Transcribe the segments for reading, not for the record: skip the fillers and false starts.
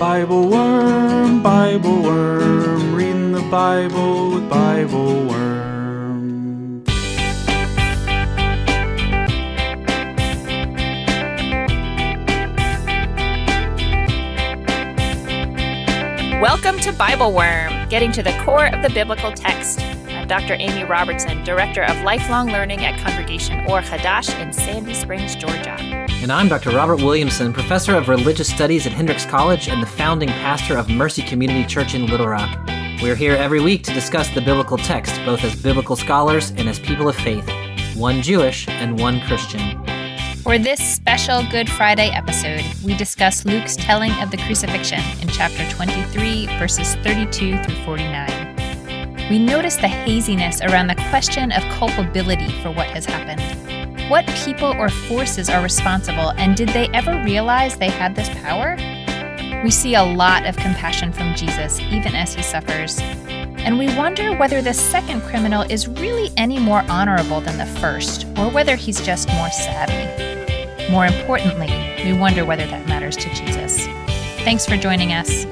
Bible Worm, reading the Bible with Bible Worm. Welcome to Bible Worm, getting to the core of the biblical text. I'm Dr. Amy Robertson, Director of Lifelong Learning at Congregation Or Hadash in Sandy Springs, Georgia. And I'm Dr. Robert Williamson, Professor of Religious Studies at Hendrix College and the founding pastor of Mercy Community Church in Little Rock. We're here every week to discuss the biblical text, both as biblical scholars and as people of faith, one Jewish and one Christian. For this special Good Friday episode, we discuss Luke's telling of the crucifixion in chapter 23, verses 32 through 49. We notice the haziness around the question of culpability for what has happened. What people or forces are responsible, and did they ever realize they had this power? We see a lot of compassion from Jesus, even as he suffers. And we wonder whether the second criminal is really any more honorable than the first, or whether he's just more savvy. More importantly, we wonder whether that matters to Jesus. Thanks for joining us.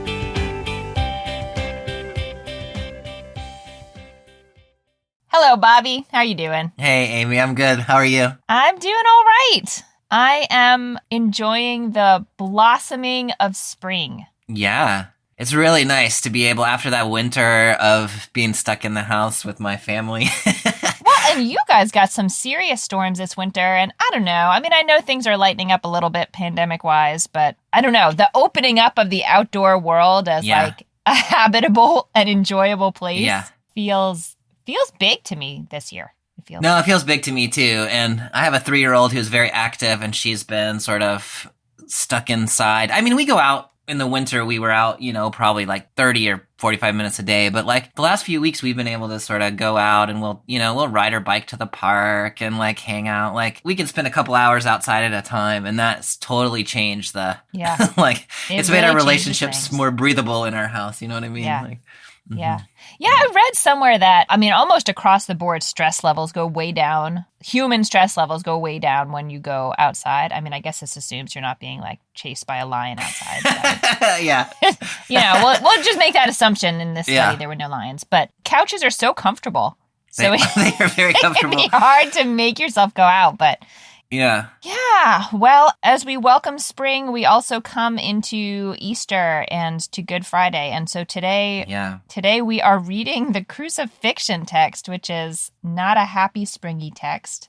Hello, Bobby. How are you doing? Hey, Amy. I'm good. How are you? I'm doing all right. I am enjoying the blossoming of spring. Yeah. It's really nice to be able, after that winter of being stuck in the house with my family. Well, and you guys got some serious storms this winter, and I don't know. I mean, I know things are lightening up a little bit pandemic-wise, but I don't know. The opening up of the outdoor world as like a habitable and enjoyable place feels big to me this year. It feels big to me too. And I have a 3-year-old who's very active, and she's been sort of stuck inside. I mean, we go out in the winter. We were out, probably like 30 or 45 minutes a day. But like the last few weeks, we've been able to sort of go out and we'll ride our bike to the park and like hang out. Like we can spend a couple hours outside at a time. And that's totally changed it's made our relationships more breathable in our house. You know what I mean? Yeah. Yeah, I read somewhere that, almost across the board, stress levels go way down. Human stress levels go way down when you go outside. I guess this assumes you're not being, chased by a lion outside. So. Yeah. We'll just make that assumption in this study. There were no lions. But couches are so comfortable. So they are very comfortable. It can be hard to make yourself go out, but... Yeah. Yeah. Well, as we welcome spring, we also come into Easter and to Good Friday. And so today we are reading the crucifixion text, which is not a happy springy text.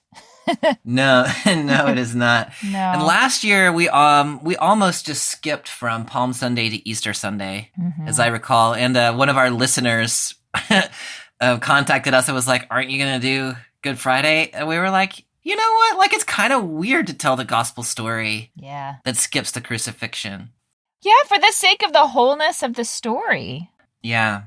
No, it is not. No. And last year we almost just skipped from Palm Sunday to Easter Sunday, as I recall. And one of our listeners contacted us and was like, "Aren't you going to do Good Friday?" And we were like, you know what? It's kind of weird to tell the gospel story that skips the crucifixion. Yeah, for the sake of the wholeness of the story. Yeah.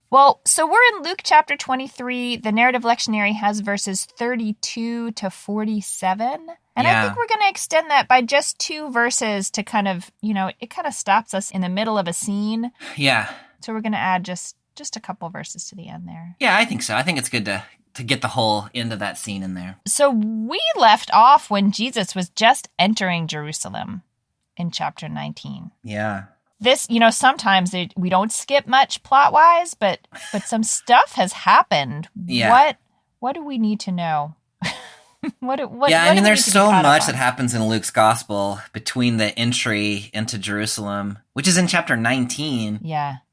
Well, so we're in Luke chapter 23. The narrative lectionary has verses 32 to 47. And I think we're going to extend that by just 2 verses to kind of, it kind of stops us in the middle of a scene. Yeah. So we're going to add just a couple verses to the end there. Yeah, I think so. I think it's good to get the whole end of that scene in there. So we left off when Jesus was just entering Jerusalem in chapter 19. Yeah. This, sometimes we don't skip much plot-wise, but some stuff has happened. Yeah. What do we need to know? There's so much that happens in Luke's gospel between the entry into Jerusalem, which is in chapter 19,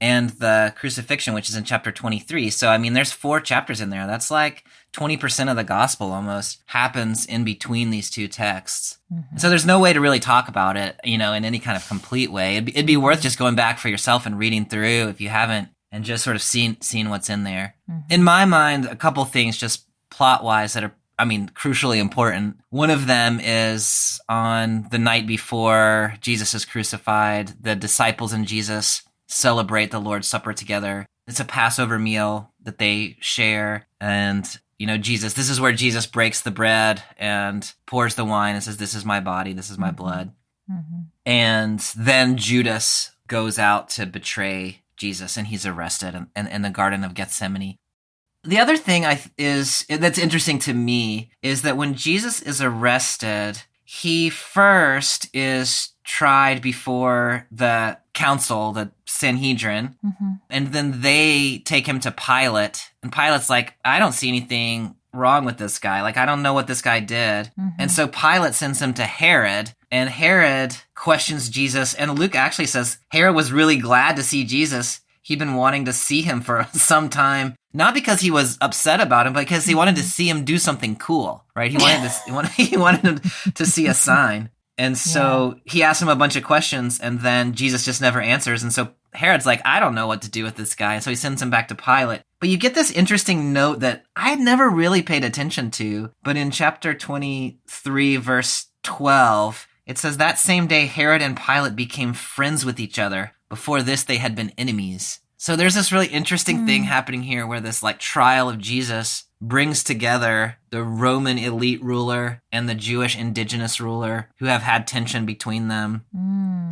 and the crucifixion, which is in chapter 23. So, there's 4 chapters in there. That's like 20% of the gospel almost happens in between these 2 texts. Mm-hmm. So there's no way to really talk about it, in any kind of complete way. It'd be worth just going back for yourself and reading through if you haven't, and just sort of seeing what's in there. Mm-hmm. In my mind, a couple things just plot-wise that are crucially important. One of them is on the night before Jesus is crucified, the disciples and Jesus celebrate the Lord's Supper together. It's a Passover meal that they share. And, this is where Jesus breaks the bread and pours the wine and says, "This is my body, this is my blood." Mm-hmm. And then Judas goes out to betray Jesus, and he's arrested in the Garden of Gethsemane. The other thing that's interesting to me is that when Jesus is arrested, he first is tried before the council, the Sanhedrin, and then they take him to Pilate, and Pilate's like, I don't see anything wrong with this guy. Like, I don't know what this guy did. And so Pilate sends him to Herod, and Herod questions Jesus, and Luke actually says Herod was really glad to see Jesus. He'd been wanting to see him for some time, not because he was upset about him, but because he wanted to see him do something cool, right? He wanted him to see a sign. And so he asked him a bunch of questions, and then Jesus just never answers. And so Herod's like, I don't know what to do with this guy. And so he sends him back to Pilate. But you get this interesting note that I had never really paid attention to. But in chapter 23, verse 12, it says, that same day Herod and Pilate became friends with each other. Before this, they had been enemies. So there's this really interesting thing happening here where this like trial of Jesus brings together the Roman elite ruler and the Jewish indigenous ruler who have had tension between them.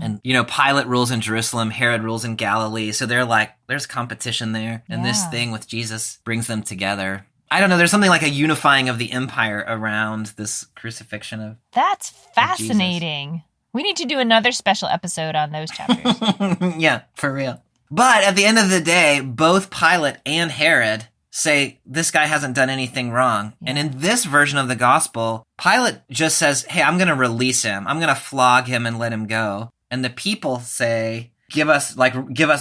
And, Pilate rules in Jerusalem, Herod rules in Galilee. So they're like, there's competition there. And this thing with Jesus brings them together. I don't know, there's something like a unifying of the empire around this crucifixion of That's fascinating. We need to do another special episode on those chapters. Yeah, for real. But at the end of the day, both Pilate and Herod say this guy hasn't done anything wrong. Yeah. And in this version of the gospel, Pilate just says, hey, I'm going to release him. I'm going to flog him and let him go. And the people say, give us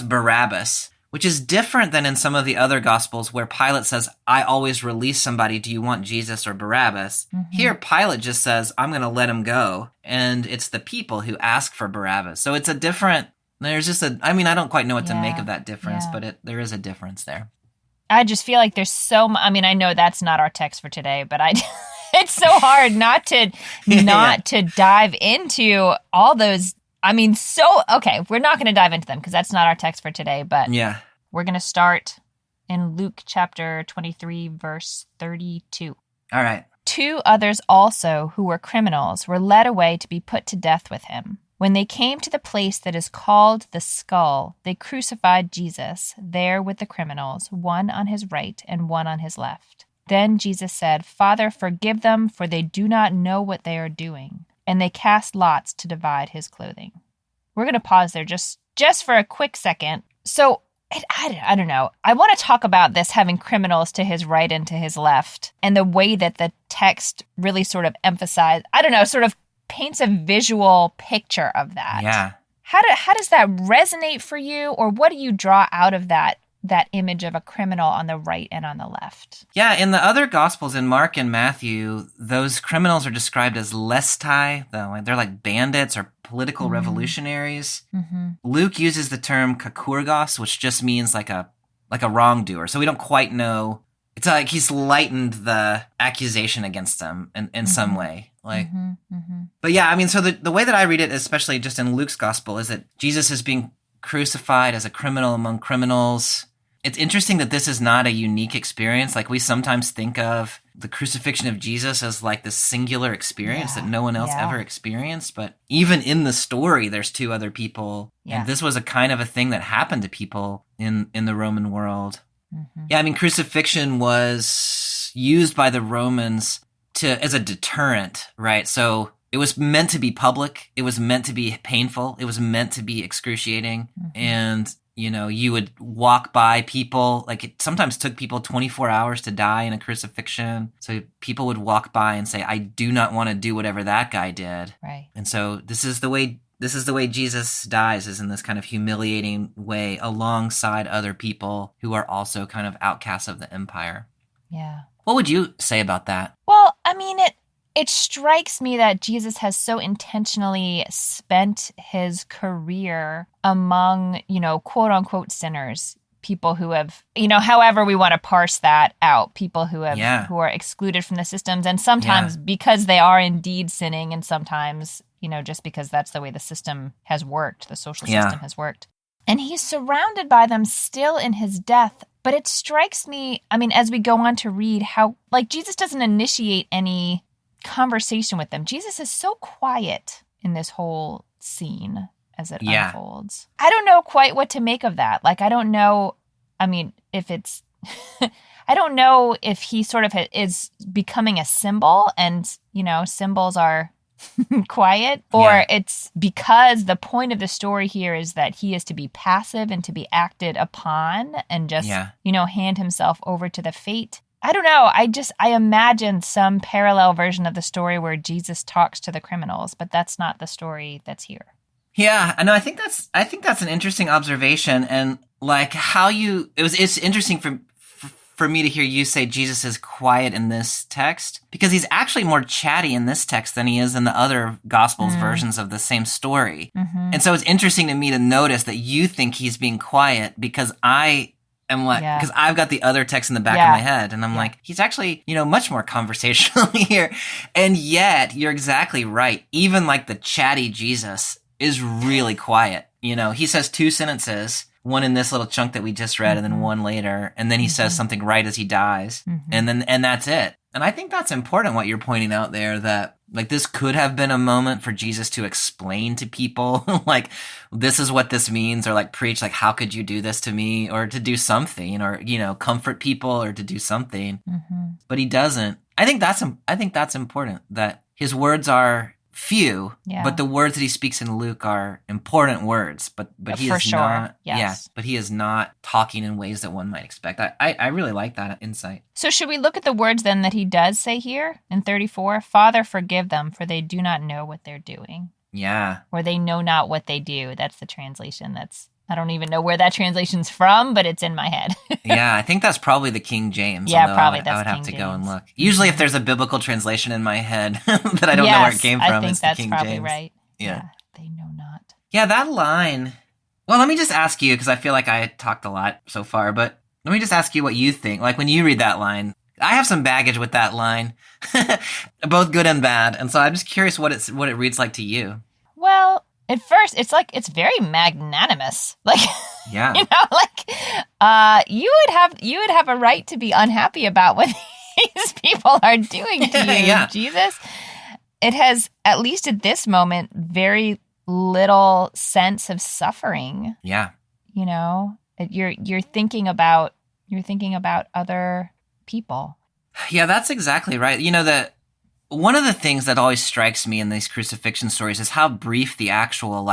Barabbas, which is different than in some of the other gospels where Pilate says, I always release somebody. Do you want Jesus or Barabbas? Here, Pilate just says, I'm going to let him go. And it's the people who ask for Barabbas. So it's a different, I don't quite know what to make of that difference, but there is a difference there. I just feel like there's so much. I know that's not our text for today, but it's so hard not to dive into all those. Okay, we're not going to dive into them because that's not our text for today, but we're going to start in Luke chapter 23, verse 32. All right. 2 others also who were criminals were led away to be put to death with him. When they came to the place that is called the Skull, they crucified Jesus there with the criminals, one on his right and one on his left. Then Jesus said, Father, forgive them, for they do not know what they are doing. And they cast lots to divide his clothing. We're going to pause there just for a quick second. So, I don't know. I want to talk about this having criminals to his right and to his left, and the way that the text really sort of sort of paints a visual picture of that. Yeah. How does that resonate for you, or what do you draw out of that image of a criminal on the right and on the left? Yeah, in the other Gospels, in Mark and Matthew, those criminals are described as lestai. They're like bandits or political revolutionaries. Luke uses the term kakurgos, which just means like a wrongdoer. So we don't quite know. It's like he's lightened the accusation against them in some way. But yeah, so the way that I read it, especially just in Luke's Gospel, is that Jesus is being crucified as a criminal among criminals. It's interesting that this is not a unique experience. Like, we sometimes think of the crucifixion of Jesus as like this singular experience that no one else ever experienced. But even in the story, there's 2 other people. Yeah. And this was a kind of a thing that happened to people in the Roman world. Yeah, crucifixion was used by the Romans as a deterrent, right? So it was meant to be public. It was meant to be painful. It was meant to be excruciating. And, you would walk by people. Like, it sometimes took people 24 hours to die in a crucifixion. So people would walk by and say, I do not want to do whatever that guy did. Right. And so this is the way Jesus dies, is in this kind of humiliating way alongside other people who are also kind of outcasts of the empire. Yeah. What would you say about that? Well, it strikes me that Jesus has so intentionally spent his career among, quote unquote sinners, people who have, however we want to parse that out, people who who are excluded from the systems, and sometimes because they are indeed sinning, and sometimes, just because that's the way the system has worked, the social system has worked. And he's surrounded by them still in his death. But it strikes me, as we go on to read, how, Jesus doesn't initiate any conversation with them. Jesus is so quiet in this whole scene as it unfolds. I don't know quite what to make of that. I don't know, if it's, I don't know if he sort of is becoming a symbol, and, symbols are quiet, or it's because the point of the story here is that he is to be passive and to be acted upon and just, hand himself over to the fate. I don't know. I imagine some parallel version of the story where Jesus talks to the criminals, but that's not the story that's here. Yeah, I know. I think that's an interesting observation, and like how it's interesting for me to hear you say Jesus is quiet in this text, because he's actually more chatty in this text than he is in the other Gospels versions of the same story. Mm-hmm. And so it's interesting to me to notice that you think he's being quiet because because I've got the other text in the back of my head, and I'm like, he's actually, much more conversational here. And yet, you're exactly right. Even like the chatty Jesus is really quiet. He says 2 sentences, one in this little chunk that we just read, and then one later, and then he says something right as he dies, and that's it. And I think that's important what you're pointing out there, that like this could have been a moment for Jesus to explain to people, like, this is what this means, or like preach, like, how could you do this to me, or to do something, or, comfort people, or to do something. Mm-hmm. But he doesn't. I think that's important, that his words are few, but the words that he speaks in Luke are important words, but he is not. Yes. But he is not talking in ways that one might expect. I really like that insight. So should we look at the words then that he does say here in 34? Father, forgive them, for they do not know what they're doing. Yeah. Or they know not what they do. That's the translation. I don't even know where that translation's from, but it's in my head. Yeah, I think that's probably the King James. Yeah, probably I would have King to James. go and look. Usually if there's a biblical translation in my head that I don't know where it came from, it's the King James. I think that's probably right. Yeah. They know not. Yeah, that line. Well, let me just ask you, because I feel like I talked a lot so far, but let me just ask you what you think. Like when you read that line, I have some baggage with that line, both good and bad. And so I'm just curious what it reads like to you. Well, at first, it's very magnanimous. Like, yeah, you would have a right to be unhappy about what these people are doing to you, Jesus. It has, at least at this moment, very little sense of suffering. Yeah, you're thinking about other people. Yeah, that's exactly right. That. One of the things that always strikes me in these crucifixion stories is how brief the actual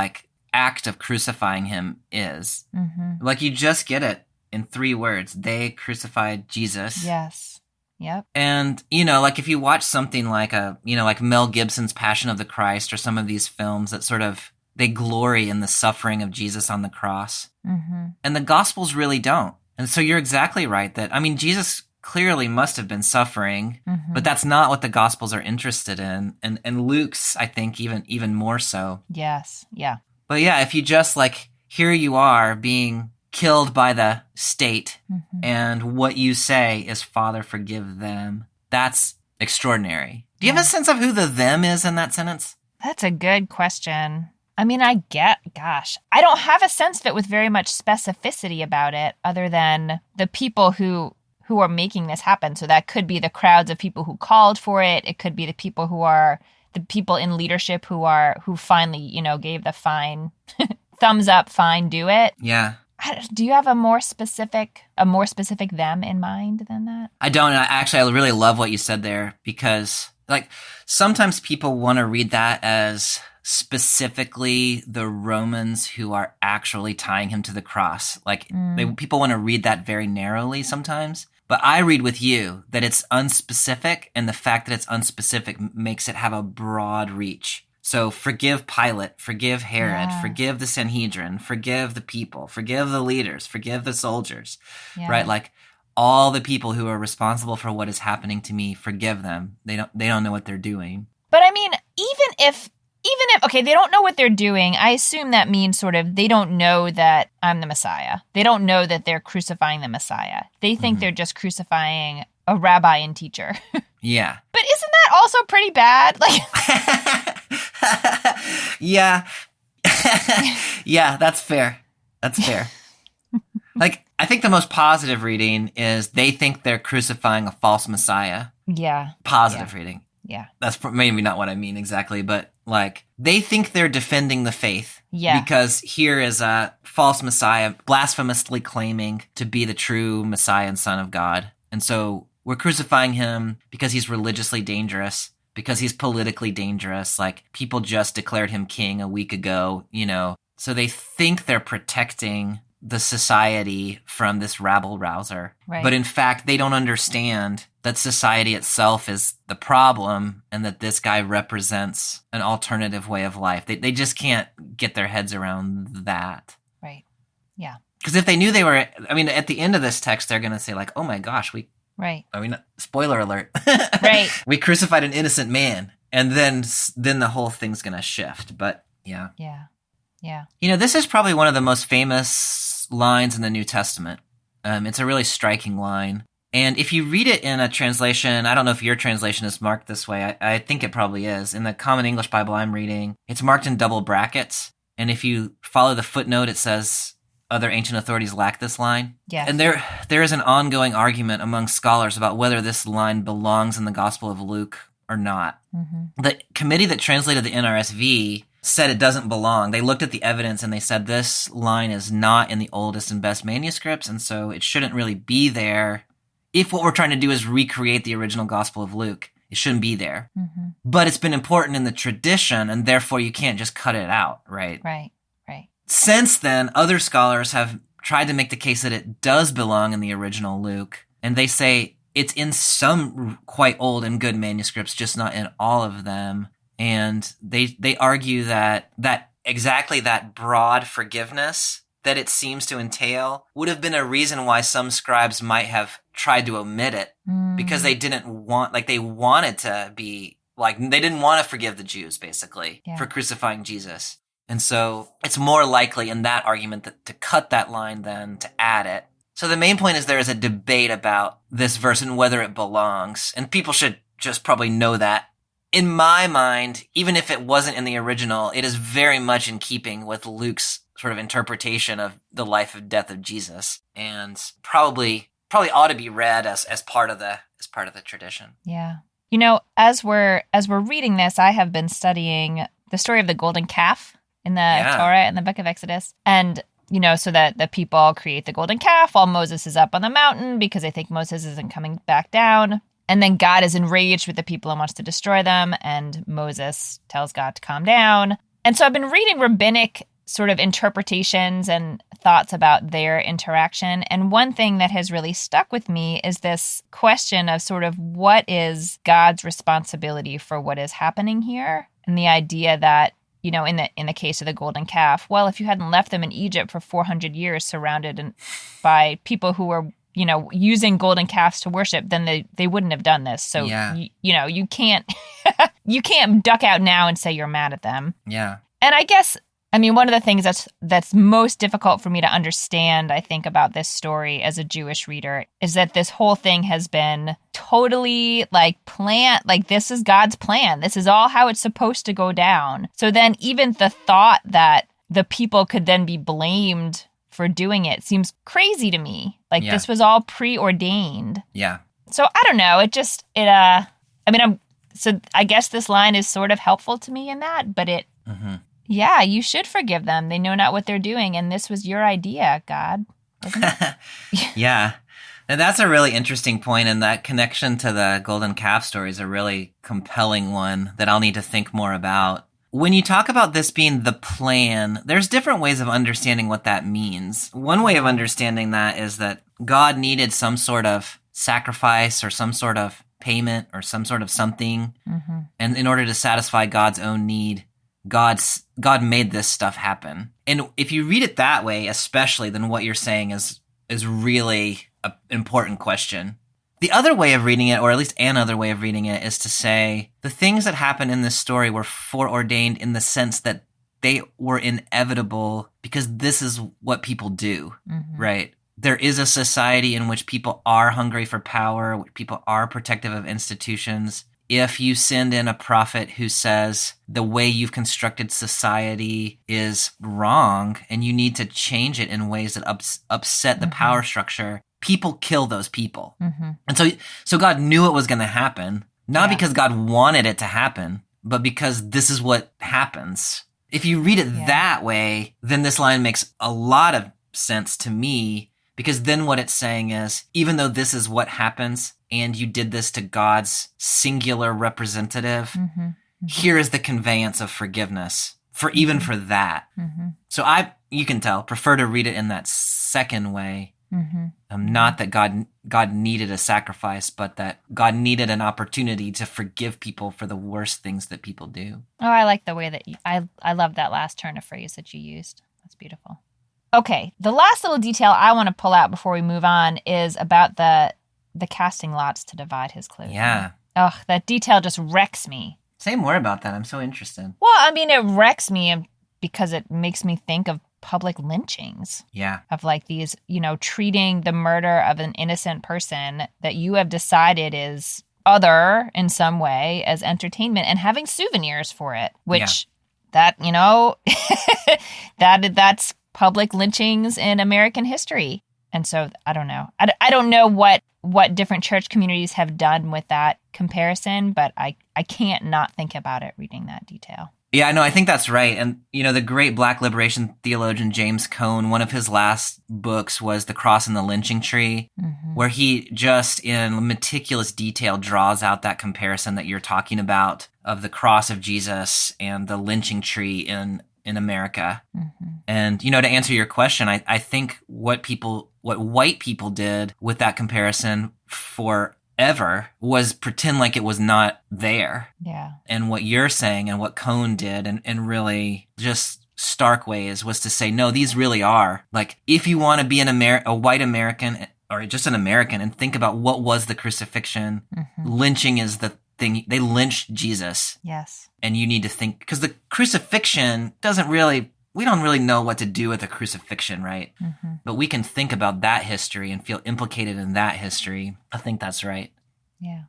act of crucifying him is. Mm-hmm. Like you just get it in 3 words. They crucified Jesus. Yes. Yep. And, if you watch something like like Mel Gibson's Passion of the Christ, or some of these films that sort of, they glory in the suffering of Jesus on the cross. Mm-hmm. And the Gospels really don't. And so you're exactly right that, Jesus clearly must have been suffering, but that's not what the Gospels are interested in. And Luke's, I think, even more so. Yes, yeah. But yeah, if you just here you are being killed by the state, and what you say is, Father, forgive them. That's extraordinary. Do you have a sense of who the them is in that sentence? That's a good question. I don't have a sense of it with very much specificity about it, other than the people who are making this happen. So that could be the crowds of people who called for it. It could be the people who are the people in leadership who finally, gave the fine thumbs up, fine, do it. Yeah. Do you have a more specific them in mind than that? I don't. I really love what you said there, because sometimes people want to read that as specifically the Romans who are actually tying him to the cross. People want to read that very narrowly sometimes. But I read with you that it's unspecific, and the fact that it's unspecific makes it have a broad reach. So forgive Pilate, forgive Herod, forgive the Sanhedrin, forgive the people, forgive the leaders, forgive the soldiers, right? All the people who are responsible for what is happening to me, forgive them. They don't know what they're doing. But even if okay, they don't know what they're doing, I assume that means sort of they don't know that I'm the Messiah. They don't know that they're crucifying the Messiah. They think they're just crucifying a rabbi and teacher. Yeah. But isn't that also pretty bad? Yeah. Yeah, that's fair. That's fair. I think the most positive reading is they think they're crucifying a false Messiah. Yeah. Positive reading. Yeah. That's maybe not what I mean exactly, but they think they're defending the faith. Yeah. Because here is a false Messiah blasphemously claiming to be the true Messiah and Son of God. And so we're crucifying him because he's religiously dangerous, because he's politically dangerous. Like, people just declared him king a week ago, So they think they're protecting the society from this rabble-rouser. Right. But in fact, they don't understand that society itself is the problem and that this guy represents an alternative way of life. They just can't get their heads around that. Right. Yeah. Because if they knew they were, at the end of this text, they're going to say like, oh my gosh, right. Spoiler alert. Right. We crucified an innocent man. And then the whole thing's going to shift. But yeah. Yeah. Yeah. This is probably one of the most famous lines in the New Testament. It's a really striking line. And if you read it in a translation, I don't know if your translation is marked this way. I think it probably is. In the Common English Bible I'm reading, it's marked in double brackets. And if you follow the footnote, it says other ancient authorities lack this line. Yeah. And there is an ongoing argument among scholars about whether this line belongs in the Gospel of Luke or not. Mm-hmm. The committee that translated the NRSV said it doesn't belong. They looked at the evidence and they said this line is not in the oldest and best manuscripts, and so it shouldn't really be there. If what we're trying to do is recreate the original Gospel of Luke, it shouldn't be there. Mm-hmm. But it's been important in the tradition, and therefore you can't just cut it out, right? Right. Since then, other scholars have tried to make the case that it does belong in the original Luke, and they say it's in some quite old and good manuscripts, just not in all of them. And they argue that exactly that broad forgiveness that it seems to entail would have been a reason why some scribes might have tried to omit it, because they didn't want, they wanted to be, they didn't want to forgive the Jews, basically, for crucifying Jesus. And so it's more likely in that argument to cut that line than to add it. So the main point is there is a debate about this verse and whether it belongs. And people should just probably know that. In my mind, even if it wasn't in the original, it is very much in keeping with Luke's sort of interpretation of the life and death of Jesus, and probably ought to be read as part of the tradition. Yeah. As we're reading this, I have been studying the story of the golden calf in the Torah and the book of Exodus. And, so that the people create the golden calf while Moses is up on the mountain because they think Moses isn't coming back down. And then God is enraged with the people and wants to destroy them. And Moses tells God to calm down. And so I've been reading rabbinic sort of interpretations and thoughts about their interaction. And one thing that has really stuck with me is this question of sort of what is God's responsibility for what is happening here? And the idea that, in the case of the golden calf, well, if you hadn't left them in Egypt for 400 years surrounded by people who were using golden calves to worship, then they wouldn't have done this. So, you can't you can't duck out now and say you're mad at them. Yeah. And I guess, one of the things that's most difficult for me to understand, I think, about this story as a Jewish reader is that this whole thing has been totally planned. This is God's plan. This is all how it's supposed to go down. So then even the thought that the people could then be blamed for doing it seems crazy to me. This was all preordained. Yeah. So I don't know. So I guess this line is sort of helpful to me in that, but yeah, you should forgive them. They know not what they're doing. And this was your idea, God, wasn't it? Yeah. And that's a really interesting point, and that connection to the golden calf story is a really compelling one that I'll need to think more about. When you talk about this being the plan, there's different ways of understanding what that means. One way of understanding that is that God needed some sort of sacrifice or some sort of payment or some sort of something. Mm-hmm. And in order to satisfy God's own need, God made this stuff happen. And if you read it that way, especially, then what you're saying is really an important question. The other way of reading it, or at least another way of reading it, is to say the things that happen in this story were foreordained in the sense that they were inevitable because this is what people do, right? There is a society in which people are hungry for power, people are protective of institutions. If you send in a prophet who says the way you've constructed society is wrong and you need to change it in ways that upset the power structure, people kill those people. And so God knew it was going to happen, not because God wanted it to happen, but because this is what happens. If you read it that way, then this line makes a lot of sense to me, because then what it's saying is, even though this is what happens, and you did this to God's singular representative, here is the conveyance of forgiveness for even for that. So you can tell, prefer to read it in that second way. Not that God needed a sacrifice, but that God needed an opportunity to forgive people for the worst things that people do. Oh, I like the way that I love that last turn of phrase that you used. That's beautiful. Okay, the last little detail I want to pull out before we move on is about the casting lots to divide his clothing. Yeah. Ugh, that detail just wrecks me. Say more about that. I'm so interested. Well, I mean, it wrecks me because it makes me think of public lynchings. Yeah. Of like these, treating the murder of an innocent person that you have decided is other in some way as entertainment and having souvenirs for it, which that's public lynchings in American history. And so I don't know. I don't know what different church communities have done with that comparison, but I can't not think about it reading that detail. Yeah, no, I think that's right. And, the great Black liberation theologian James Cone, one of his last books was The Cross and the Lynching Tree, where he just in meticulous detail draws out that comparison that you're talking about of the cross of Jesus and the lynching tree in America. And, to answer your question, I think what white people did with that comparison forever was pretend like it was not there. Yeah. And what you're saying and what Cone did and really just stark ways was to say, no, these really are. Like, if you want to be a white American or just an American and think about what was the crucifixion, lynching is the thing. They lynched Jesus. Yes. And you need to think, because the crucifixion we don't really know what to do with the crucifixion, right? But we can think about that history and feel implicated in that history. I think that's right. Yeah.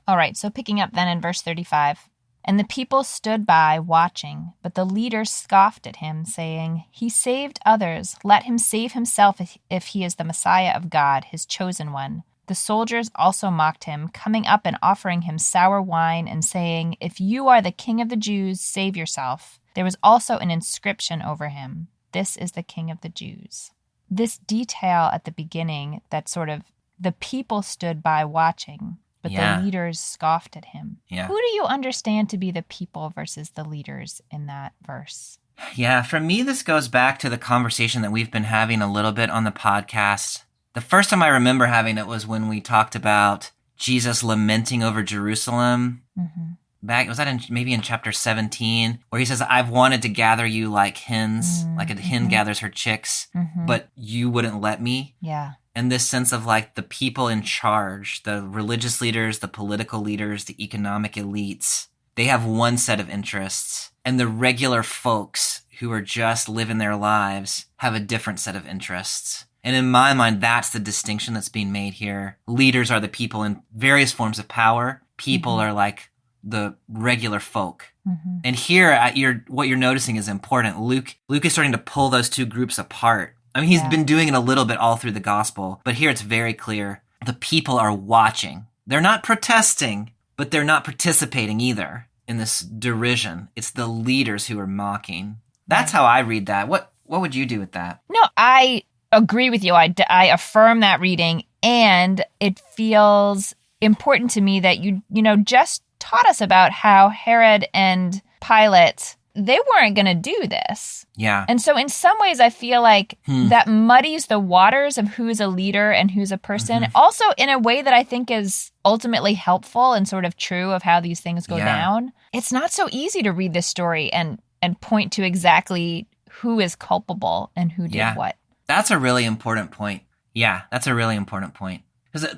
All right, so picking up then in verse 35. And the people stood by watching, but the leaders scoffed at him, saying, "He saved others. Let him save himself if he is the Messiah of God, his chosen one." The soldiers also mocked him, coming up and offering him sour wine and saying, "If you are the king of the Jews, save yourself." There was also an inscription over him, "This is the King of the Jews." This detail at the beginning that sort of the people stood by watching, but the leaders scoffed at him. Yeah. Who do you understand to be the people versus the leaders in that verse? Yeah, for me, this goes back to the conversation that we've been having a little bit on the podcast. The first time I remember having it was when we talked about Jesus lamenting over Jerusalem. Was that maybe in chapter 17, where he says, "I've wanted to gather you like hens, like a hen gathers her chicks, but you wouldn't let me." Yeah. And this sense of like the people in charge, the religious leaders, the political leaders, the economic elites, they have one set of interests. And the regular folks who are just living their lives have a different set of interests. And in my mind, that's the distinction that's being made here. Leaders are the people in various forms of power. People are like the regular folk. And here, what you're noticing is important. Luke is starting to pull those two groups apart. I mean, he's been doing it a little bit all through the gospel, but here it's very clear. The people are watching. They're not protesting, but they're not participating either in this derision. It's the leaders who are mocking. That's how I read that. What would you do with that? No, I agree with you. I affirm that reading, and it feels important to me that you just taught us about how Herod and Pilate, they weren't going to do this. Yeah. And so in some ways, I feel like that muddies the waters of who's a leader and who's a person. Also in a way that I think is ultimately helpful and sort of true of how these things go down. It's not so easy to read this story and point to exactly who is culpable and who did what. That's a really important point. Yeah, that's a really important point. Because,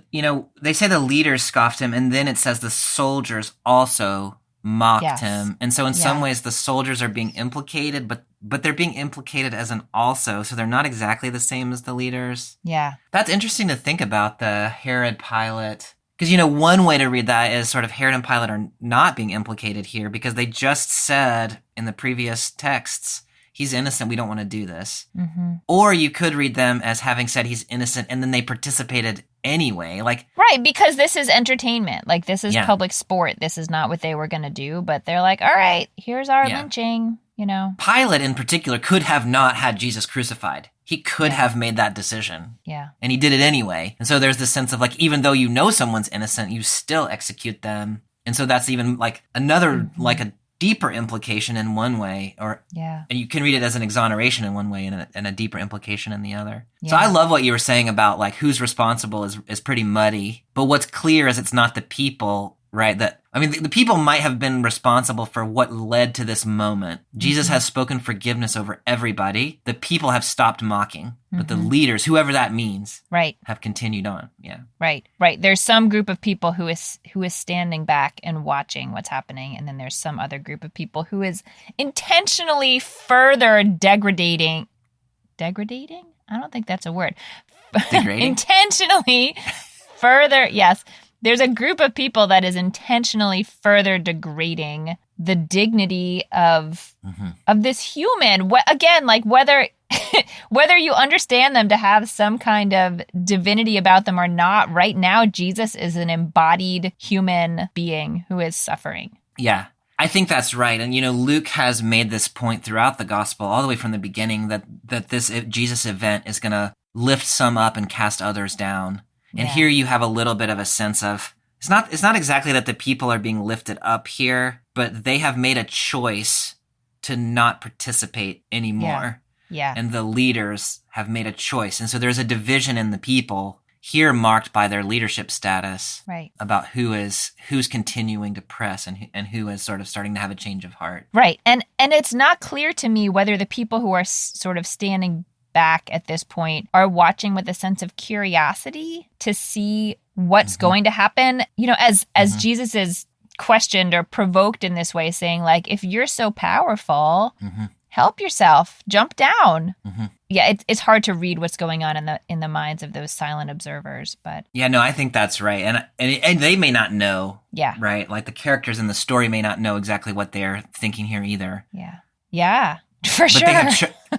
they say the leaders scoffed him, and then it says the soldiers also mocked him. And so in some ways, the soldiers are being implicated, but they're being implicated as an also, so they're not exactly the same as the leaders. Yeah. That's interesting to think about, the Herod Pilate. Because, one way to read that is sort of Herod and Pilate are not being implicated here because they just said in the previous texts, he's innocent, we don't want to do this. Or you could read them as having said he's innocent, and then they participated anyway. Right, because this is entertainment. Like, this is public sport. This is not what they were going to do, but they're like, all right, here's our lynching, Pilate in particular could have not had Jesus crucified. He could have made that decision. Yeah. And he did it anyway. And so there's this sense of like, even though you know someone's innocent, you still execute them. And so that's even like another, like a deeper implication in one way, or and you can read it as an exoneration in one way and a deeper implication in the other. So I love what you were saying about like who's responsible is pretty muddy. But what's clear is it's not the people, right? The people might have been responsible for what led to this moment. Jesus has spoken forgiveness over everybody. The people have stopped mocking, but the leaders, whoever that means, have continued on. Yeah. Right. There's some group of people who is standing back and watching what's happening, and then there's some other group of people who is intentionally further degrading? I don't think that's a word. Degrading? Intentionally further, yes. There's a group of people that is intentionally further degrading the dignity of this human. Again, like whether you understand them to have some kind of divinity about them or not, right now Jesus is an embodied human being who is suffering. Yeah. I think that's right. And, Luke has made this point throughout the gospel, all the way from the beginning, that this Jesus event is going to lift some up and cast others down. And here you have a little bit of a sense of, it's not exactly that the people are being lifted up here, but they have made a choice to not participate anymore. Yeah. And the leaders have made a choice. And so there's a division in the people here marked by their leadership status about who's continuing to press and who is sort of starting to have a change of heart. Right. And it's not clear to me whether the people who are sort of standing back at this point are watching with a sense of curiosity to see what's going to happen. As Jesus is questioned or provoked in this way, saying like, if you're so powerful, help yourself, jump down. Yeah, it's hard to read what's going on in the minds of those silent observers, but yeah, no, I think that's right, and they may not know. Yeah, right. Like the characters in the story may not know exactly what they're thinking here either. Yeah, for sure.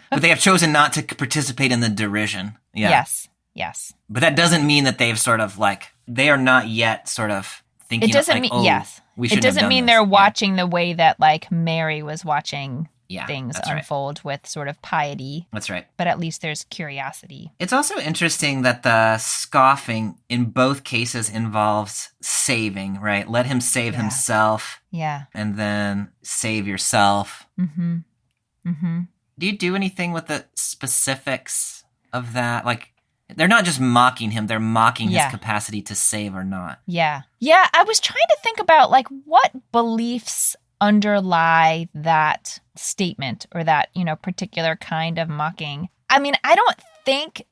But they have chosen not to participate in the derision. Yeah. Yes. But that doesn't mean that they've sort of like they are not yet sort of thinking. It doesn't like, mean we shouldn't It doesn't have done mean this. they're watching the way that like Mary was watching. Things that's unfold with sort of piety. That's right. But at least there's curiosity. It's also interesting that the scoffing in both cases involves saving, right? Let him save himself. Yeah. And then save yourself. Do you do anything with the specifics of that? Like, they're not just mocking him, they're mocking his capacity to save or not. Yeah, I was trying to think about like what beliefs underlie that statement or that, particular kind of mocking. I mean, I don't think,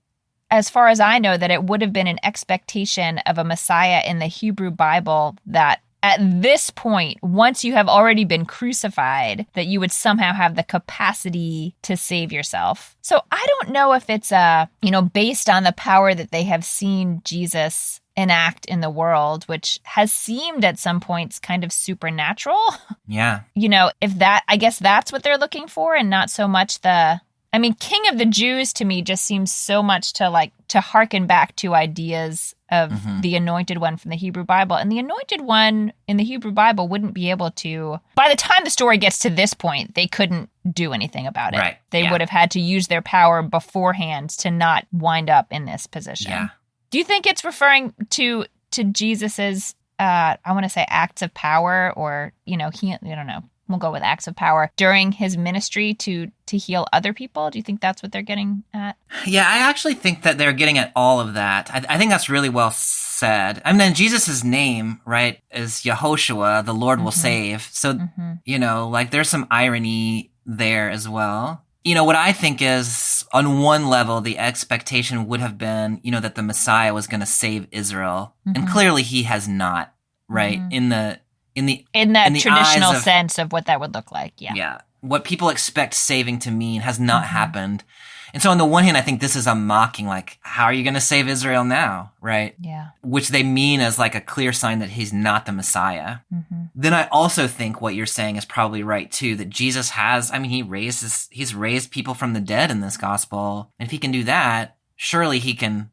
as far as I know, that it would have been an expectation of a Messiah in the Hebrew Bible that at this point, once you have already been crucified, that you would somehow have the capacity to save yourself. So I don't know if it's based on the power that they have seen Jesus enact in the world, which has seemed at some points kind of supernatural. Yeah. I guess that's what they're looking for, and not so much King of the Jews to me just seems so much to hearken back to ideas of the anointed one from the Hebrew Bible. And the anointed one in the Hebrew Bible wouldn't be able to, by the time the story gets to this point, they couldn't do anything about it. Right. They would have had to use their power beforehand to not wind up in this position. Yeah. Do you think it's referring to Jesus's, I want to say acts of power, or, I don't know. We'll go with acts of power during his ministry to heal other people. Do you think that's what they're getting at? Yeah, I actually think that they're getting at all of that. I think that's really well said. I mean, Jesus' name, right, is Yehoshua, the Lord will save. So, there's some irony there as well. What I think is, on one level, the expectation would have been, that the Messiah was going to save Israel. And clearly he has not, right? In that traditional sense of what that would look like. Yeah. Yeah. What people expect saving to mean has not happened. And so on the one hand, I think this is a mocking, like, how are you going to save Israel now? Right. Yeah. Which they mean as like a clear sign that he's not the Messiah. Then I also think what you're saying is probably right too, that Jesus he's raised people from the dead in this gospel. And if he can do that, surely he can,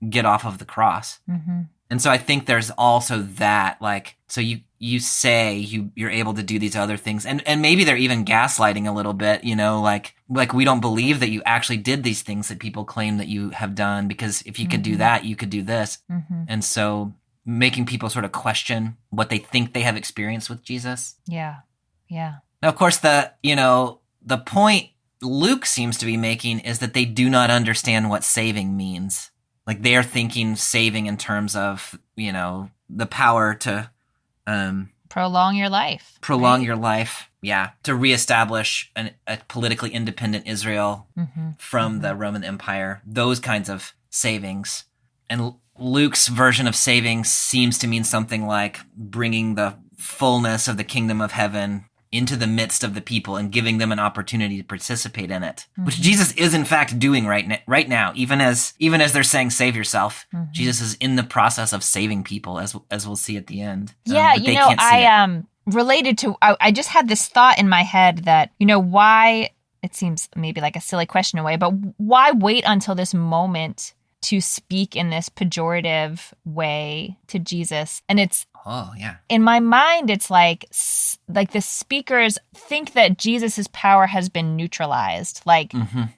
get off of the cross. And so I think there's also that, like, so you say you're able to do these other things. And maybe they're even gaslighting a little bit, like we don't believe that you actually did these things that people claim that you have done, because if you could do that, you could do this. And so making people sort of question what they think they have experienced with Jesus. Yeah. Yeah. Now, of course, the point Luke seems to be making is that they do not understand what saving means. Like, they are thinking saving in terms of, the power to prolong your life. Your life, yeah. To reestablish a politically independent Israel from the Roman Empire. Those kinds of savings. And Luke's version of savings seems to mean something like bringing the fullness of the kingdom of heaven into the midst of the people and giving them an opportunity to participate in it, which Jesus is in fact doing right now. Even as they're saying save yourself, Jesus is in the process of saving people, as we'll see at the end. Yeah, related to, I just had this thought in my head that, why, it seems maybe like a silly question away, but why wait until this moment to speak in this pejorative way to Jesus? And it's, in my mind, it's like the speakers think that Jesus's power has been neutralized. Like,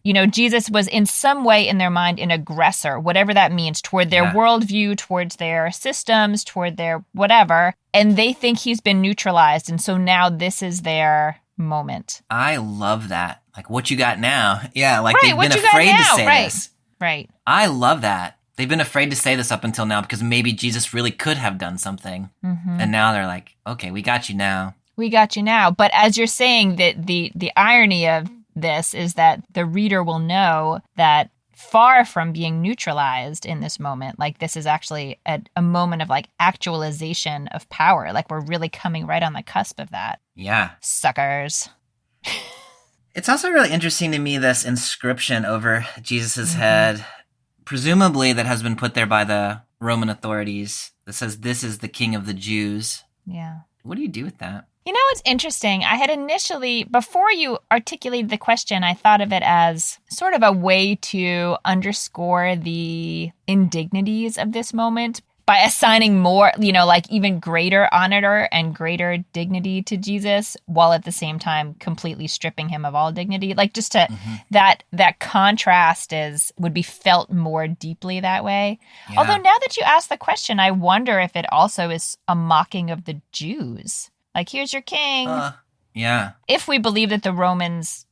Jesus was in some way in their mind an aggressor, whatever that means, toward their worldview, towards their systems, toward their whatever. And they think he's been neutralized. And so now this is their moment. I love that. Like, what you got now? Yeah, like they've been afraid to say this. Right. I love that. They've been afraid to say this up until now because maybe Jesus really could have done something. And now they're like, okay, we got you now. We got you now. But as you're saying, that the irony of this is that the reader will know that far from being neutralized in this moment, like this is actually a moment of like actualization of power. Like we're really coming right on the cusp of that. Yeah. Suckers. It's also really interesting to me, this inscription over Jesus's head, presumably that has been put there by the Roman authorities, that says, "This is the King of the Jews." Yeah. What do you do with that? It's interesting. I had initially, before you articulated the question, I thought of it as sort of a way to underscore the indignities of this moment by assigning more, like even greater honor and greater dignity to Jesus, while at the same time completely stripping him of all dignity. Like just to that contrast would be felt more deeply that way. Yeah. Although now that you ask the question, I wonder if it also is a mocking of the Jews. Like, here's your king. Yeah. If we believe that the Romans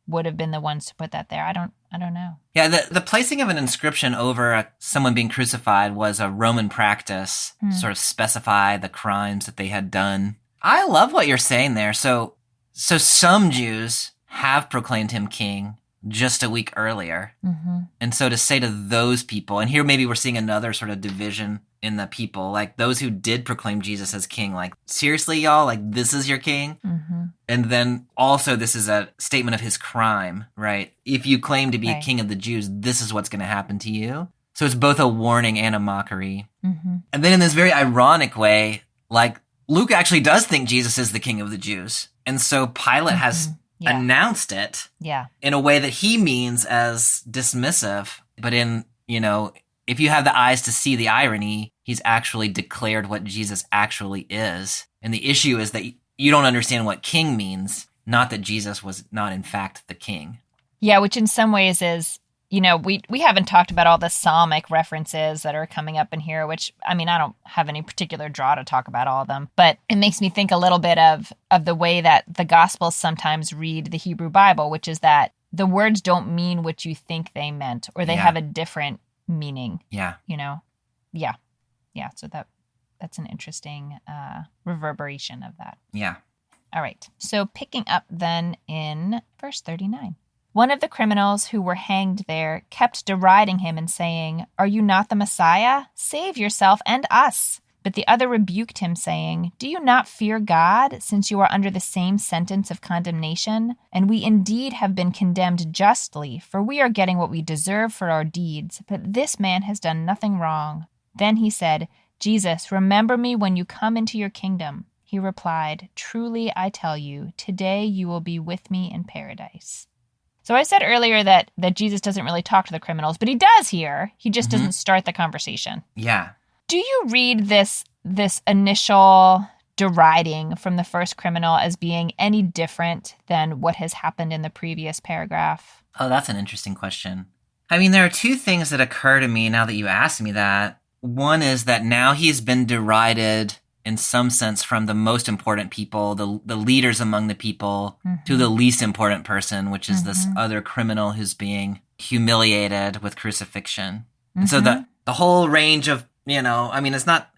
would have been the ones to put that there, I don't know. Yeah, the placing of an inscription over someone being crucified was a Roman practice, sort of specify the crimes that they had done. I love what you're saying there. So some Jews have proclaimed him king just a week earlier. And so to say to those people, and here maybe we're seeing another sort of division in the people, like those who did proclaim Jesus as king, like, seriously, y'all, like, this is your king? And then also this is a statement of his crime, right? If you claim to be a king of the Jews, this is what's going to happen to you. So it's both a warning and a mockery. And then in this very ironic way, like, Luke actually does think Jesus is the king of the Jews. And so Pilate has announced it in a way that he means as dismissive. But in, if you have the eyes to see the irony, he's actually declared what Jesus actually is. And the issue is that you don't understand what king means, not that Jesus was not in fact the king. Yeah, which in some ways is, we haven't talked about all the psalmic references that are coming up in here, which, I don't have any particular draw to talk about all of them, but it makes me think a little bit of the way that the Gospels sometimes read the Hebrew Bible, which is that the words don't mean what you think they meant, or they have a different meaning. Yeah. Yeah. So that's an interesting reverberation of that. Yeah. All right. So picking up then in verse 39. One of the criminals who were hanged there kept deriding him and saying, "Are you not the Messiah? Save yourself and us." But the other rebuked him, saying, "Do you not fear God, since you are under the same sentence of condemnation? And we indeed have been condemned justly, for we are getting what we deserve for our deeds. But this man has done nothing wrong." Then he said, "Jesus, remember me when you come into your kingdom." He replied, "Truly I tell you, today you will be with me in paradise." So I said earlier that Jesus doesn't really talk to the criminals, but he does here. He just doesn't start the conversation. Yeah. Do you read this initial deriding from the first criminal as being any different than what has happened in the previous paragraph? Oh, that's an interesting question. I mean, there are two things that occur to me now that you asked me that. One is that now he's been derided in some sense from the most important people, the leaders among the people, to the least important person, which is this other criminal who's being humiliated with crucifixion. And so the whole range of, I mean, it's not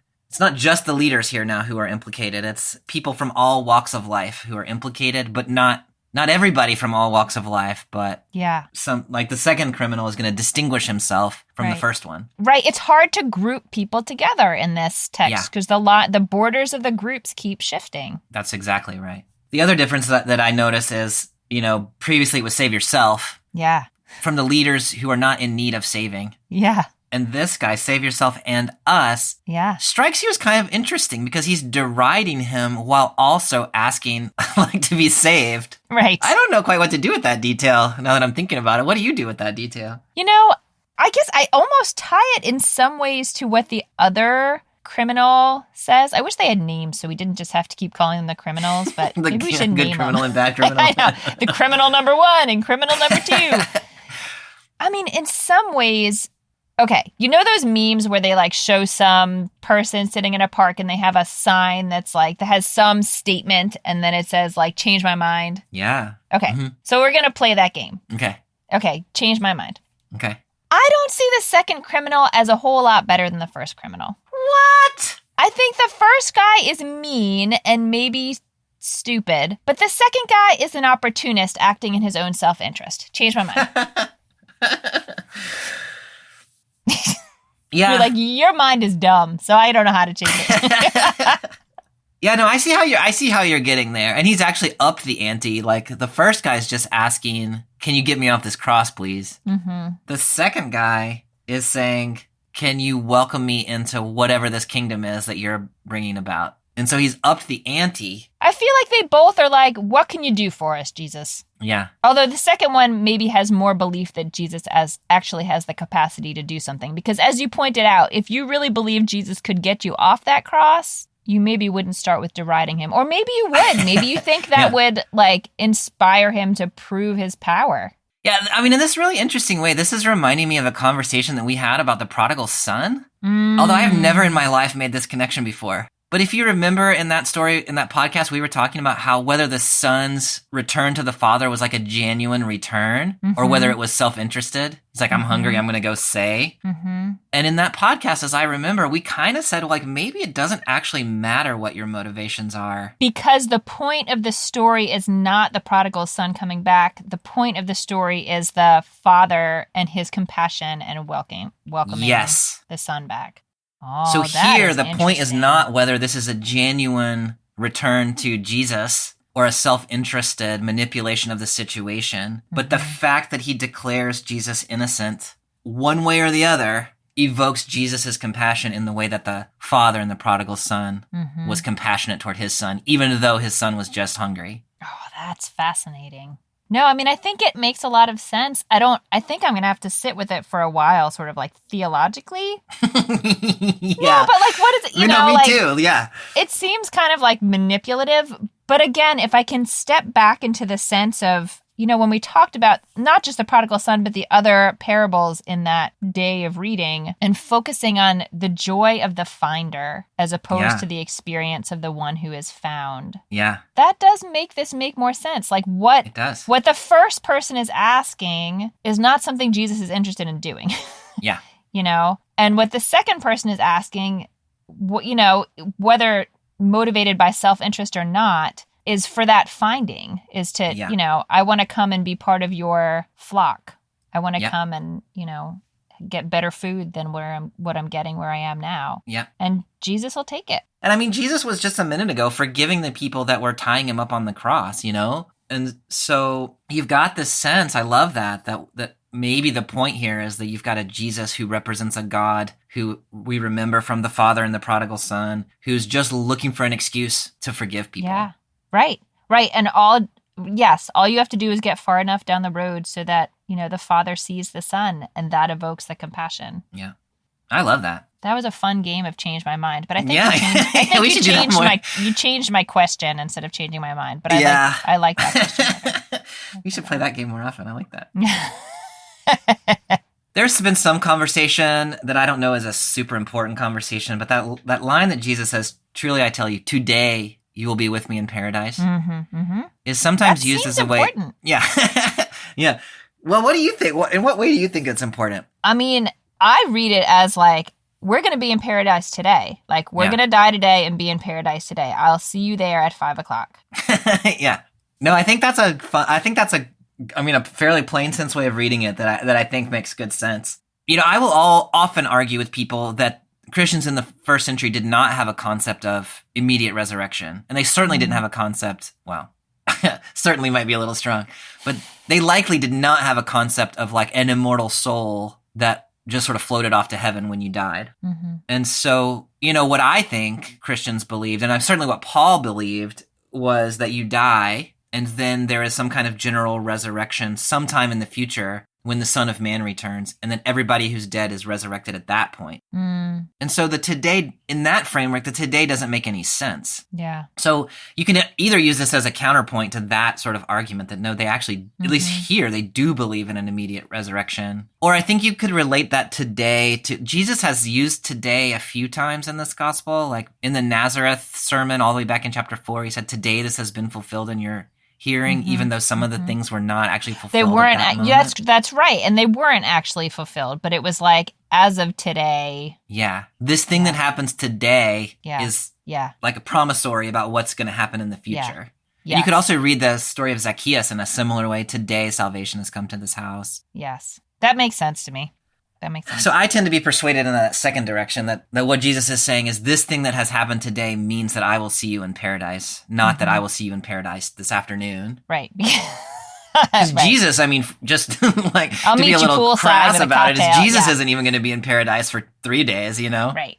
just the leaders here now who are implicated. It's people from all walks of life who are implicated, but not everybody from all walks of life, but some, like the second criminal is going to distinguish himself from the first one. Right. It's hard to group people together in this text because the borders of the groups keep shifting. That's exactly right. The other difference that I notice is, previously it was save yourself. Yeah. From the leaders who are not in need of saving. Yeah. And this guy, save yourself and us, strikes you as kind of interesting because he's deriding him while also asking to be saved. Right. I don't know quite what to do with that detail now that I'm thinking about it. What do you do with that detail? I guess I almost tie it in some ways to what the other criminal says. I wish they had names so we didn't just have to keep calling them the criminals, but maybe we should name them. Good criminal and bad criminal. I know. The criminal number 1 and criminal number 2. I mean, in some ways... Okay, those memes where they show some person sitting in a park and they have a sign that's that has some statement and then it says change my mind? Yeah. Okay, so we're going to play that game. Okay, change my mind. Okay. I don't see the second criminal as a whole lot better than the first criminal. What? I think the first guy is mean and maybe stupid, but the second guy is an opportunist acting in his own self-interest. Change my mind. Yeah. You're your mind is dumb, so I don't know how to change it. Yeah, no, I see how you're getting there. And he's actually upped the ante. The first guy's just asking, can you get me off this cross, please? The second guy is saying, can you welcome me into whatever this kingdom is that you're bringing about? And so he's upped the ante. I feel like they both are what can you do for us, Jesus? Yeah. Although the second one maybe has more belief that Jesus actually has the capacity to do something. Because as you pointed out, if you really believe Jesus could get you off that cross, you maybe wouldn't start with deriding him. Or maybe you would. Maybe you think that would inspire him to prove his power. Yeah, I mean, in this really interesting way, this is reminding me of a conversation that we had about the prodigal son. Although I have never in my life made this connection before. But if you remember in that story, in that podcast, we were talking about how whether the son's return to the father was a genuine return or whether it was self-interested. It's I'm hungry, I'm going to go say. And in that podcast, as I remember, we kind of said, maybe it doesn't actually matter what your motivations are. Because the point of the story is not the prodigal son coming back. The point of the story is the father and his compassion and welcoming the son back. Oh, so here, the point is not whether this is a genuine return to Jesus or a self-interested manipulation of the situation, but the fact that he declares Jesus innocent, one way or the other, evokes Jesus' compassion in the way that the father and the prodigal son was compassionate toward his son, even though his son was just hungry. Oh, that's fascinating. No, I mean, I think it makes a lot of sense. I think I'm going to have to sit with it for a while, sort of theologically. Yeah. But what is it? Me too, yeah. It seems kind of manipulative. But again, if I can step back into the sense of, when we talked about not just the prodigal son, but the other parables in that day of reading and focusing on the joy of the finder as opposed to the experience of the one who is found. Yeah. That does make this make more sense. It does. What the first person is asking is not something Jesus is interested in doing. Yeah. And what the second person is asking, whether motivated by self-interest or not, is for that finding, is to, I want to come and be part of your flock. I want to come and, get better food than what I'm getting where I am now. Yeah. And Jesus will take it. And I mean, Jesus was just a minute ago forgiving the people that were tying him up on the cross, And so you've got this sense, I love that maybe the point here is that you've got a Jesus who represents a God who we remember from the father and the prodigal son, who's just looking for an excuse to forgive people. Yeah. Right. And all you have to do is get far enough down the road so that, the father sees the son and that evokes the compassion. Yeah. I love that. That was a fun game of Change My Mind, but I think, you changed my question instead of changing my mind. But I like that question. We should play that game more often. I like that. There's been some conversation that I don't know is a super important conversation, but that line that Jesus says, "Truly I tell you, today you will be with me in paradise," is sometimes used as a important. way. Yeah, yeah. Well, what do you think? In what way do you think it's important? I mean, I read it as like, we're going to be in paradise today. Like, we're going to die today and be in paradise today. I'll see you there at 5:00. Yeah. No, I think that's a fairly plain sense way of reading it that I think makes good sense. I will often argue with people that Christians in the first century did not have a concept of immediate resurrection. And they certainly didn't have a concept, well, certainly might be a little strong, but they likely did not have a concept of like an immortal soul that just sort of floated off to heaven when you died. And so, what I think Christians believed, and certainly what Paul believed, was that you die and then there is some kind of general resurrection sometime in the future when the Son of Man returns, and then everybody who's dead is resurrected at that point. And so the today, in that framework, the today doesn't make any sense. Yeah. So you can either use this as a counterpoint to that sort of argument that no, they actually, at least here, they do believe in an immediate resurrection. Or I think you could relate that today to, Jesus has used today a few times in this gospel, like in the Nazareth sermon all the way back in chapter 4, he said, "Today this has been fulfilled in your hearing," even though some of the things were not actually fulfilled. They weren't. At that moment. That's right, and they weren't actually fulfilled. But it was like, as of today. Yeah, this thing that happens today is like a promissory about what's going to happen in the future. Yeah. You could also read the story of Zacchaeus in a similar way. Today, salvation has come to this house. Yes, that makes sense to me. That makes sense. So I tend to be persuaded in that second direction, that what Jesus is saying is this thing that has happened today means that I will see you in paradise, not that I will see you in paradise this afternoon. Right. Right. Jesus, I mean, just like I'll to meet be a you little crass about it, is Jesus yeah. isn't even going to be in paradise for 3 days, Right.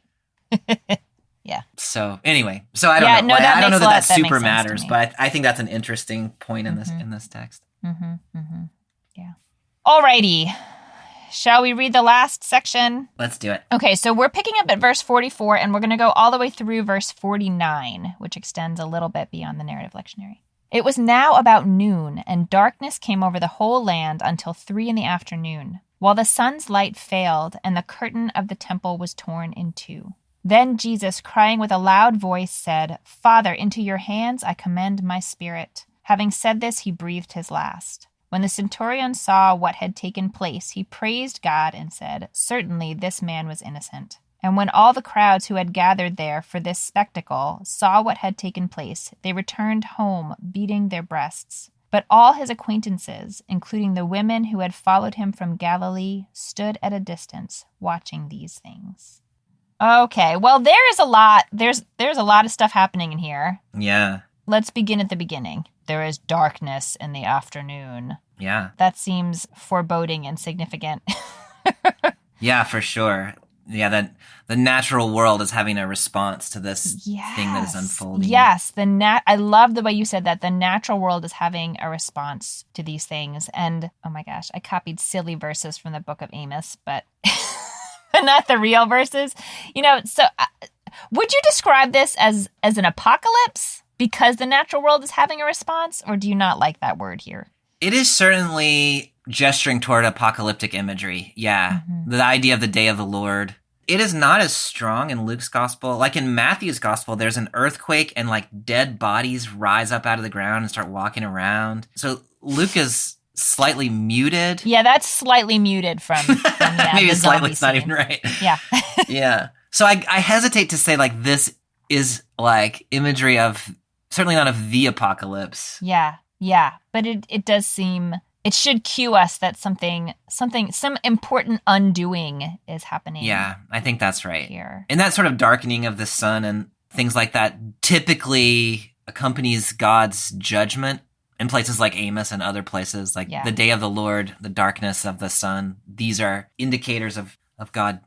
Yeah. So anyway, I don't know. I don't know that super matters, but I think that's an interesting point in this text. Yeah. Alrighty. Shall we read the last section? Let's do it. Okay, so we're picking up at verse 44, and we're going to go all the way through verse 49, which extends a little bit beyond the narrative lectionary. It was now about noon, and darkness came over the whole land until 3 p.m, while the sun's light failed, and the curtain of the temple was torn in two. Then Jesus, crying with a loud voice, said, "Father, into your hands I commend my spirit." Having said this, he breathed his last. When the centurion saw what had taken place, he praised God and said, "Certainly this man was innocent." And when all the crowds who had gathered there for this spectacle saw what had taken place, they returned home, beating their breasts. But all his acquaintances, including the women who had followed him from Galilee, stood at a distance, watching these things. Okay, well, there's a lot of stuff happening in here. Yeah. Let's begin at the beginning. There is darkness in the afternoon. Yeah. That seems foreboding and significant. Yeah, for sure. Yeah, that the natural world is having a response to this thing that is unfolding. Yes, I love the way you said that. The natural world is having a response to these things. And, oh my gosh, I copied silly verses from the book of Amos, but not the real verses. So would you describe this as an apocalypse? Because the natural world is having a response, or do you not like that word here? It is certainly gesturing toward apocalyptic imagery. Yeah. The idea of the day of the Lord. It is not as strong in Luke's gospel. Like in Matthew's gospel, there's an earthquake and like dead bodies rise up out of the ground and start walking around. So Luke is slightly muted. Yeah, that's slightly muted from maybe slightly, it's not even right. Yeah. Yeah. So I hesitate to say like this is like imagery of, certainly not of the apocalypse. Yeah. But it does seem, it should cue us that some important undoing is happening. Yeah, I think that's right. Here. And that sort of darkening of the sun and things like that typically accompanies God's judgment in places like Amos and other places, like the day of the Lord, the darkness of the sun. These are indicators of God,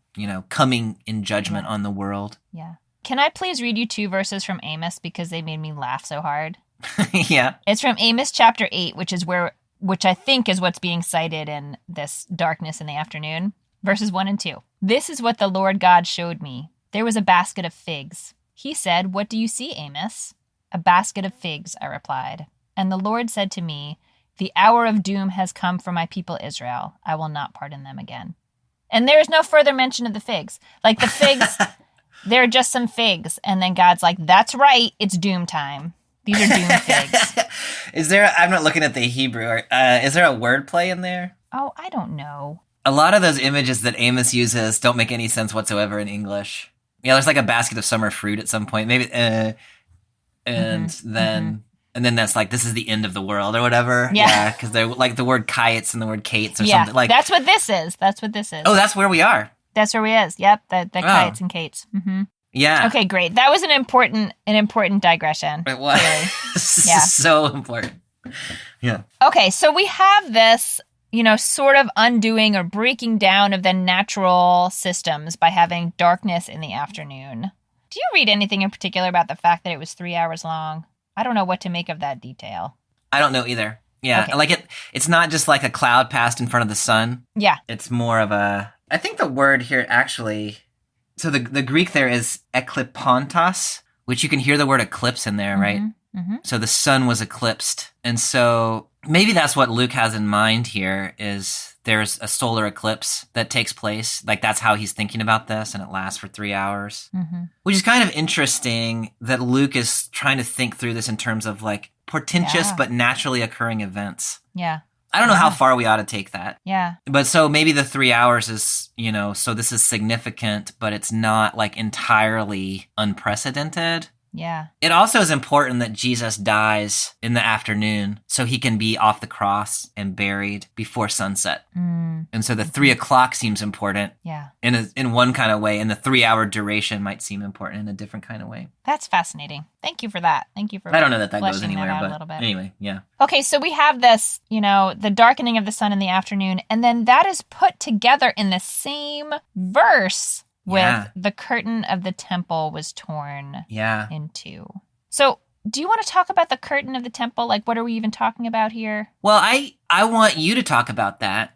coming in judgment on the world. Yeah. Can I please read you 2 verses from Amos because they made me laugh so hard? Yeah. It's from Amos chapter 8, which I think is what's being cited in this darkness in the afternoon. Verses 1 and 2. This is what the Lord God showed me. There was a basket of figs. He said, "What do you see, Amos?" "A basket of figs," I replied. And the Lord said to me, "The hour of doom has come for my people Israel. I will not pardon them again." And there is no further mention of the figs. Like the figs, they're just some figs. And then God's like, "That's right, it's doom time. These are doom figs." I'm not looking at the Hebrew. Is there a wordplay in there? Oh, I don't know. A lot of those images that Amos uses don't make any sense whatsoever in English. Yeah, there's like a basket of summer fruit at some point. Maybe, and then that's like, this is the end of the world or whatever. Yeah. Because they're like the word kites and the word kates or Yeah, something. Like, that's what this is. That's what this is. oh, that's where we are. That's where we is. Yep, the kites and kates. Mm-hmm. Yeah. Okay, great. That was an important digression. It was. Yeah. So important. Yeah. Okay, so we have this, sort of undoing or breaking down of the natural systems by having darkness in the afternoon. Do you read anything in particular about the fact that it was 3 hours long? I don't know what to make of that detail. I don't know either. Yeah. Okay. Like it's not just like a cloud passed in front of the sun. Yeah. It's more of I think the word here actually, so the Greek there is eklipontos, which you can hear the word eclipse in there, right? Mm-hmm. So the sun was eclipsed. And so maybe that's what Luke has in mind here, is there's a solar eclipse that takes place. Like that's how he's thinking about this, and it lasts for 3 hours. Mm-hmm. Which is kind of interesting that Luke is trying to think through this in terms of like portentous but naturally occurring events. Yeah. I don't know how far we ought to take that. Yeah. But so maybe the 3 hours is, so this is significant, but it's not like entirely unprecedented. Yeah. It also is important that Jesus dies in the afternoon so he can be off the cross and buried before sunset. And so the 3 o'clock seems important in one kind of way, and the 3 hour duration might seem important in a different kind of way. That's fascinating. Thank you for that. Thank you for I don't know that goes fleshing anywhere, that out but a little bit. Anyway, yeah. Okay, so we have this, the darkening of the sun in the afternoon, and then that is put together in the same verse with the curtain of the temple was torn in two. So do you want to talk about the curtain of the temple? Like, what are we even talking about here? Well, I want you to talk about that.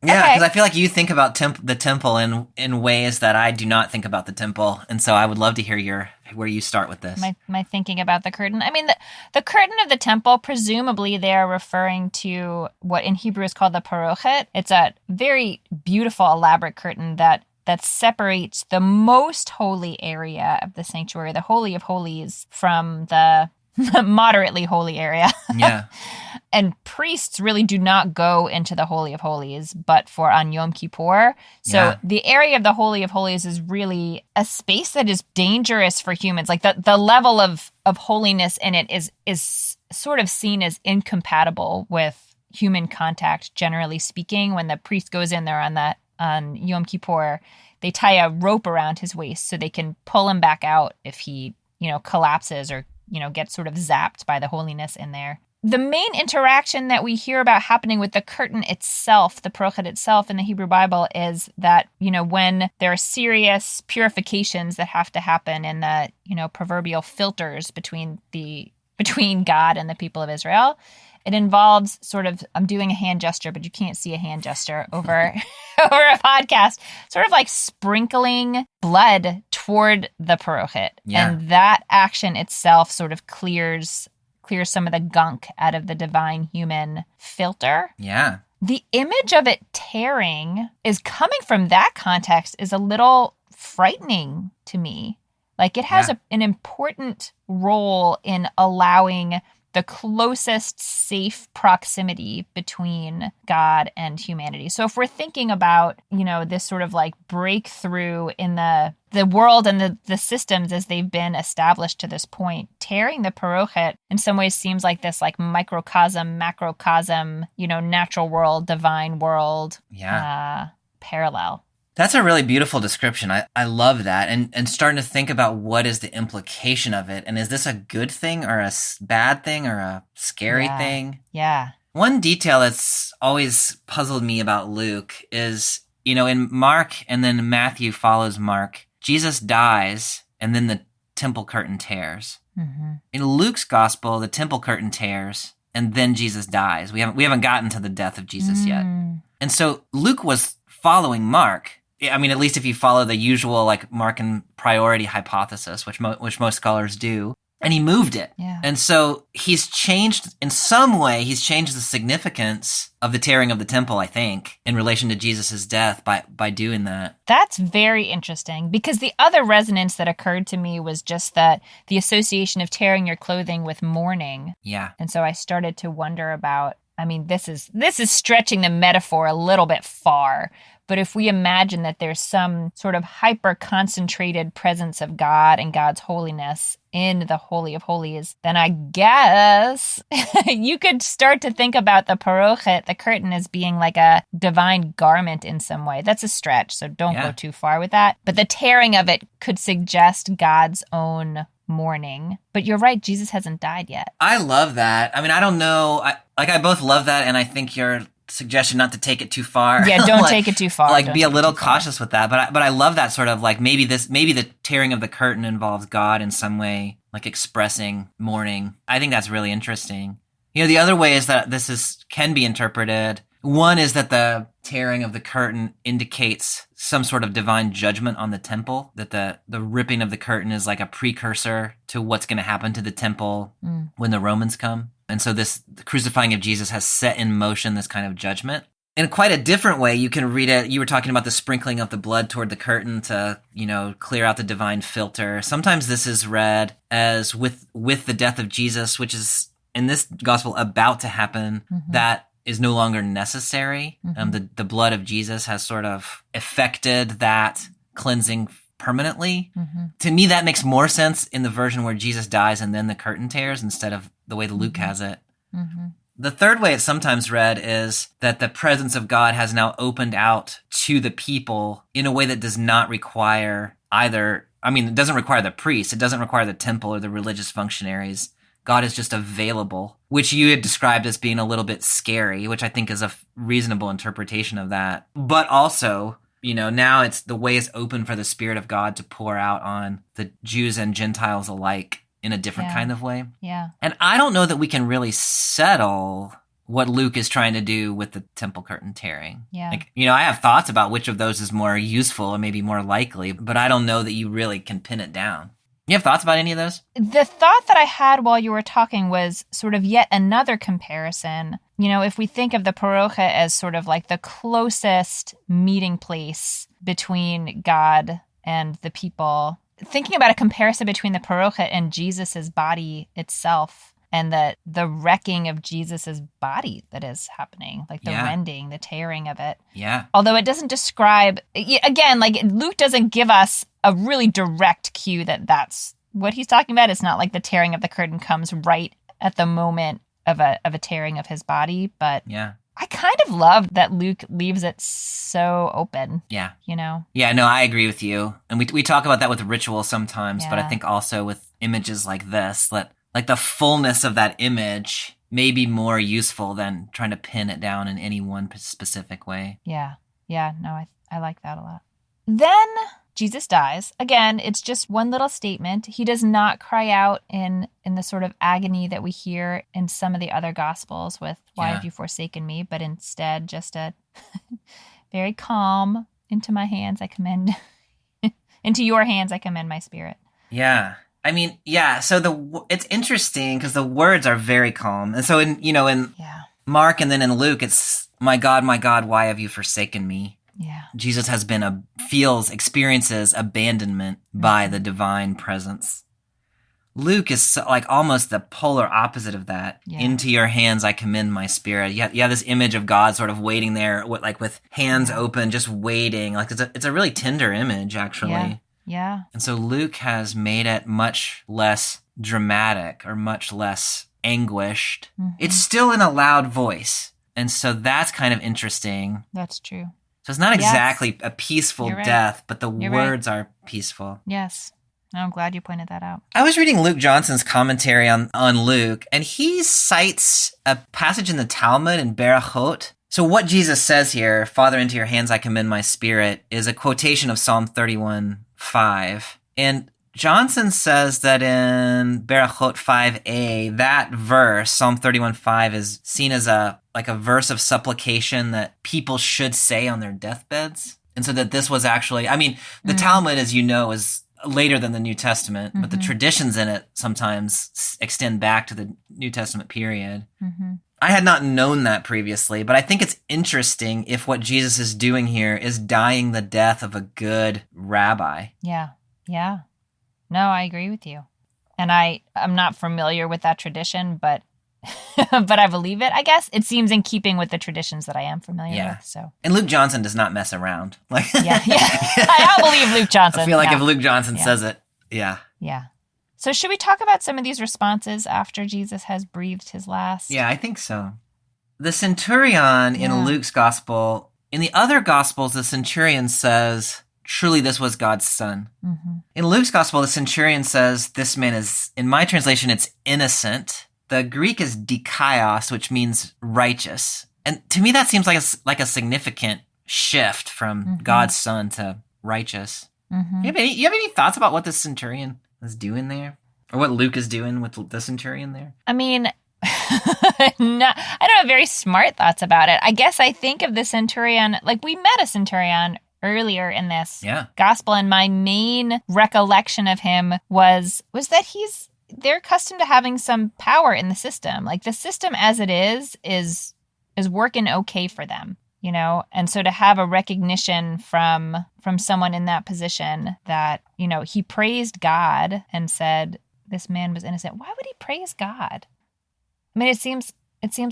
Yeah, because I feel like you think about the temple in ways that I do not think about the temple. And so I would love to hear where you start with this. My thinking about the curtain. I mean, the curtain of the temple, presumably they are referring to what in Hebrew is called the parochet. It's a very beautiful, elaborate curtain that separates the most holy area of the sanctuary, the Holy of Holies, from the moderately holy area. Yeah. And priests really do not go into the Holy of Holies, but for on Yom Kippur. So the area of the Holy of Holies is really a space that is dangerous for humans. Like the level of holiness in it is sort of seen as incompatible with human contact, generally speaking. When the priest goes in there on Yom Kippur, they tie a rope around his waist so they can pull him back out if he, collapses or gets sort of zapped by the holiness in there. The main interaction that we hear about happening with the curtain itself, the parochet itself in the Hebrew Bible, is that, when there are serious purifications that have to happen in the, proverbial filters between God and the people of Israel, it involves sort of, I'm doing a hand gesture, but you can't see a hand gesture over a podcast, sort of like sprinkling blood toward the parochet. Yeah. And that action itself sort of clears some of the gunk out of the divine human filter. Yeah. The image of it tearing is coming from that context is a little frightening to me. Like it has an important role in allowing the closest safe proximity between God and humanity. So if we're thinking about, this sort of like breakthrough in the world and the systems as they've been established to this point, tearing the parochet in some ways seems like this like microcosm, macrocosm, natural world, divine world parallel. That's a really beautiful description. I love that. And starting to think about what is the implication of it. And is this a good thing or a bad thing or a scary thing? Yeah. One detail that's always puzzled me about Luke is, in Mark and then Matthew follows Mark, Jesus dies and then the temple curtain tears. Mm-hmm. In Luke's gospel, the temple curtain tears and then Jesus dies. We haven't gotten to the death of Jesus yet. And so Luke was following Mark. I mean, at least if you follow the usual like Markan priority hypothesis, which most scholars do. And he moved it. Yeah. And so he's changed, in some way, he's changed the significance of the tearing of the temple, I think, in relation to Jesus' death by doing that. That's very interesting, because the other resonance that occurred to me was just that the association of tearing your clothing with mourning. Yeah. And so I started to wonder about, I mean, this is stretching the metaphor a little bit far. But if we imagine that there's some sort of hyper-concentrated presence of God and God's holiness in the Holy of Holies, then I guess you could start to think about the parochet, the curtain, as being like a divine garment in some way. That's a stretch, so don't go too far with that. But the tearing of it could suggest God's own mourning. But you're right, Jesus hasn't died yet. I love that. I mean, I don't know. I both love that, and I think your suggestion not to take it too far. Yeah, don't take it too far. Like, be a little cautious with that. But I love that sort of like maybe the tearing of the curtain involves God in some way, like expressing mourning. I think that's really interesting. You know, the other way is that can be interpreted. One is that the tearing of the curtain indicates some sort of divine judgment on the temple, that the ripping of the curtain is like a precursor to what's going to happen to the temple when the Romans come. And so the crucifying of Jesus has set in motion this kind of judgment. In quite a different way, you can read it. You were talking about the sprinkling of the blood toward the curtain to, clear out the divine filter. Sometimes this is read as with the death of Jesus, which is in this gospel about to happen, that is no longer necessary. The blood of Jesus has sort of effected that cleansing permanently. To me, that makes more sense in the version where Jesus dies and then the curtain tears instead of the way that Luke has it. The third way it's sometimes read is that the presence of God has now opened out to the people in a way that does not require it doesn't require the priests, it doesn't require the temple or the religious functionaries. God is just available, which you had described as being a little bit scary, which I think is a reasonable interpretation of that. But also, now it's the way is open for the Spirit of God to pour out on the Jews and Gentiles alike in a different kind of way. Yeah. And I don't know that we can really settle what Luke is trying to do with the temple curtain tearing. Yeah. I have thoughts about which of those is more useful or maybe more likely, but I don't know that you really can pin it down. You have thoughts about any of those? The thought that I had while you were talking was sort of yet another comparison. If we think of the parochet as sort of like the closest meeting place between God and the people, thinking about a comparison between the parochet and Jesus's body itself and the wrecking of Jesus's body that is happening, like the rending, the tearing of it. Yeah. Although it doesn't describe, again, like Luke doesn't give us a really direct cue that that's what he's talking about. It's not like the tearing of the curtain comes right at the moment of a tearing of his body, but yeah. I kind of love that Luke leaves it so open. Yeah. Yeah, no, I agree with you. And we talk about that with ritual sometimes, but I think also with images like this, that like the fullness of that image may be more useful than trying to pin it down in any one specific way. Yeah. No, I like that a lot. Then Jesus dies. Again, it's just one little statement. He does not cry out in the sort of agony that we hear in some of the other gospels with, why have you forsaken me? But instead, just a very calm, into my hands I commend, into your hands I commend my spirit. Yeah. I mean, yeah. So it's interesting because the words are very calm. And so in Mark and then in Luke, it's, my God, why have you forsaken me? Yeah. Jesus has experiences abandonment by the divine presence. Luke is like almost the polar opposite of that. Yeah. Into your hands I commend my spirit. You have this image of God sort of waiting there, with hands open, just waiting. Like it's a really tender image, actually. Yeah. And so Luke has made it much less dramatic or much less anguished. It's still in a loud voice. And so that's kind of interesting. That's true. So it's not exactly a peaceful death, but the words are peaceful. Yes. I'm glad you pointed that out. I was reading Luke Johnson's commentary on Luke, and he cites a passage in the Talmud in Berachot. So what Jesus says here, Father, into your hands I commend my spirit, is a quotation of Psalm 31:5. And Johnson says that in Berachot 5a, that verse, Psalm 31:5, is seen as a verse of supplication that people should say on their deathbeds. And so that this was actually, I mean, the Talmud, as you know, is later than the New Testament, but the traditions in it sometimes extend back to the New Testament period. I had not known that previously, but I think it's interesting if what Jesus is doing here is dying the death of a good rabbi. Yeah. No, I agree with you. And I'm not familiar with that tradition, but but I believe it. I guess it seems in keeping with the traditions that I am familiar with. So, and Luke Johnson does not mess around. I believe Luke Johnson. I feel like if Luke Johnson says it, yeah. So should we talk about some of these responses after Jesus has breathed his last? Yeah, I think so. The centurion in Luke's gospel, in the other gospels, the centurion says, "Truly, this was God's son." In Luke's gospel, the centurion says, "This man is," in my translation, it's innocent. The Greek is dikaios, which means righteous. And to me, that seems like a significant shift from God's son to righteous. You have any thoughts about what the centurion is doing there? Or what Luke is doing with the centurion there? I mean, I don't have very smart thoughts about it. I guess I think of the centurion, like we met a centurion earlier in this gospel, and my main recollection of him was that they're accustomed to having some power in the system. Like the system as it is working okay for them, you know? And so to have a recognition from someone in that position that, you know, he praised God and said this man was innocent. Why would he praise God? I mean, it seems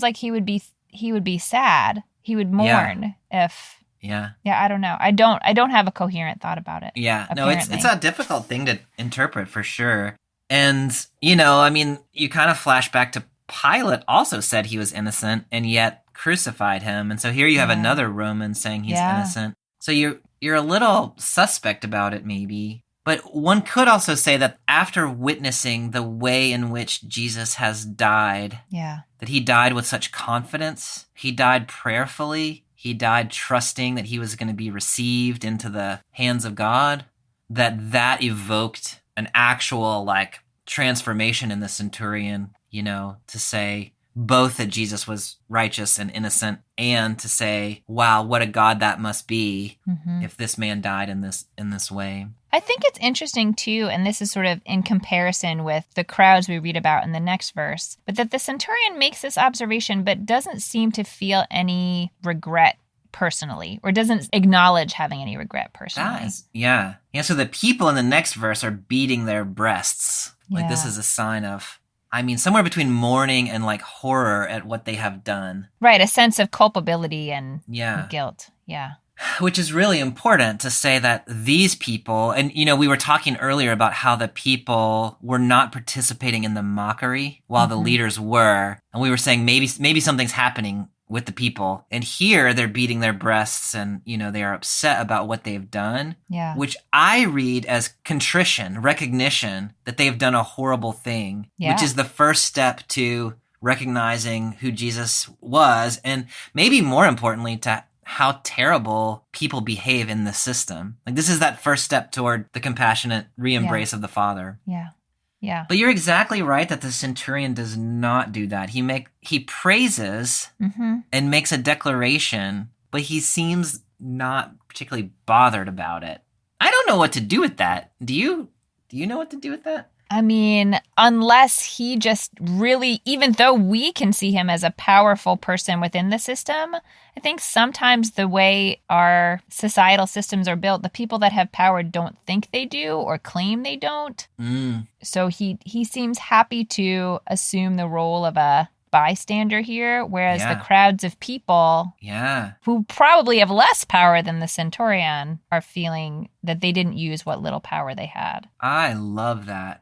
like he would be sad. He would mourn if I don't know. I don't have a coherent thought about it. Yeah. Apparently. No, it's a difficult thing to interpret for sure. And, you know, I mean, you kind of flash back to Pilate also said he was innocent and yet crucified him. And so here you have another Roman saying he's innocent. So you're a little suspect about it maybe. But one could also say that after witnessing the way in which Jesus has died, that he died with such confidence, he died prayerfully, he died trusting that he was going to be received into the hands of God, that evoked an actual transformation in the centurion, you know, to say both that Jesus was righteous and innocent, and to say, wow, what a God that must be if this man died in this way. I think it's interesting too, and this is sort of in comparison with the crowds we read about in the next verse, but that the centurion makes this observation but doesn't seem to feel any regret personally, or doesn't acknowledge having any regret personally. Yeah, so the people in the next verse are beating their breasts. Like this is a sign of, I mean, somewhere between mourning and horror at what they have done. Right, a sense of culpability and guilt. Yeah. Which is really important to say that these people, and you know, we were talking earlier about how the people were not participating in the mockery while the leaders were. And we were saying maybe something's happening with the people. And here they're beating their breasts and, you know, they are upset about what they've done. Yeah. Which I read as contrition, recognition that they've done a horrible thing, which is the first step to recognizing who Jesus was. And maybe more importantly, to how terrible people behave in the system. Like this is that first step toward the compassionate re-embrace of the Father. Yeah. But you're exactly right that the centurion does not do that. He praises and makes a declaration, but he seems not particularly bothered about it. I don't know what to do with that. Do you know what to do with that? I mean, unless he just really, even though we can see him as a powerful person within the system, I think sometimes the way our societal systems are built, the people that have power don't think they do or claim they don't. So he seems happy to assume the role of a bystander here, whereas the crowds of people who probably have less power than the centurion are feeling that they didn't use what little power they had. I love that.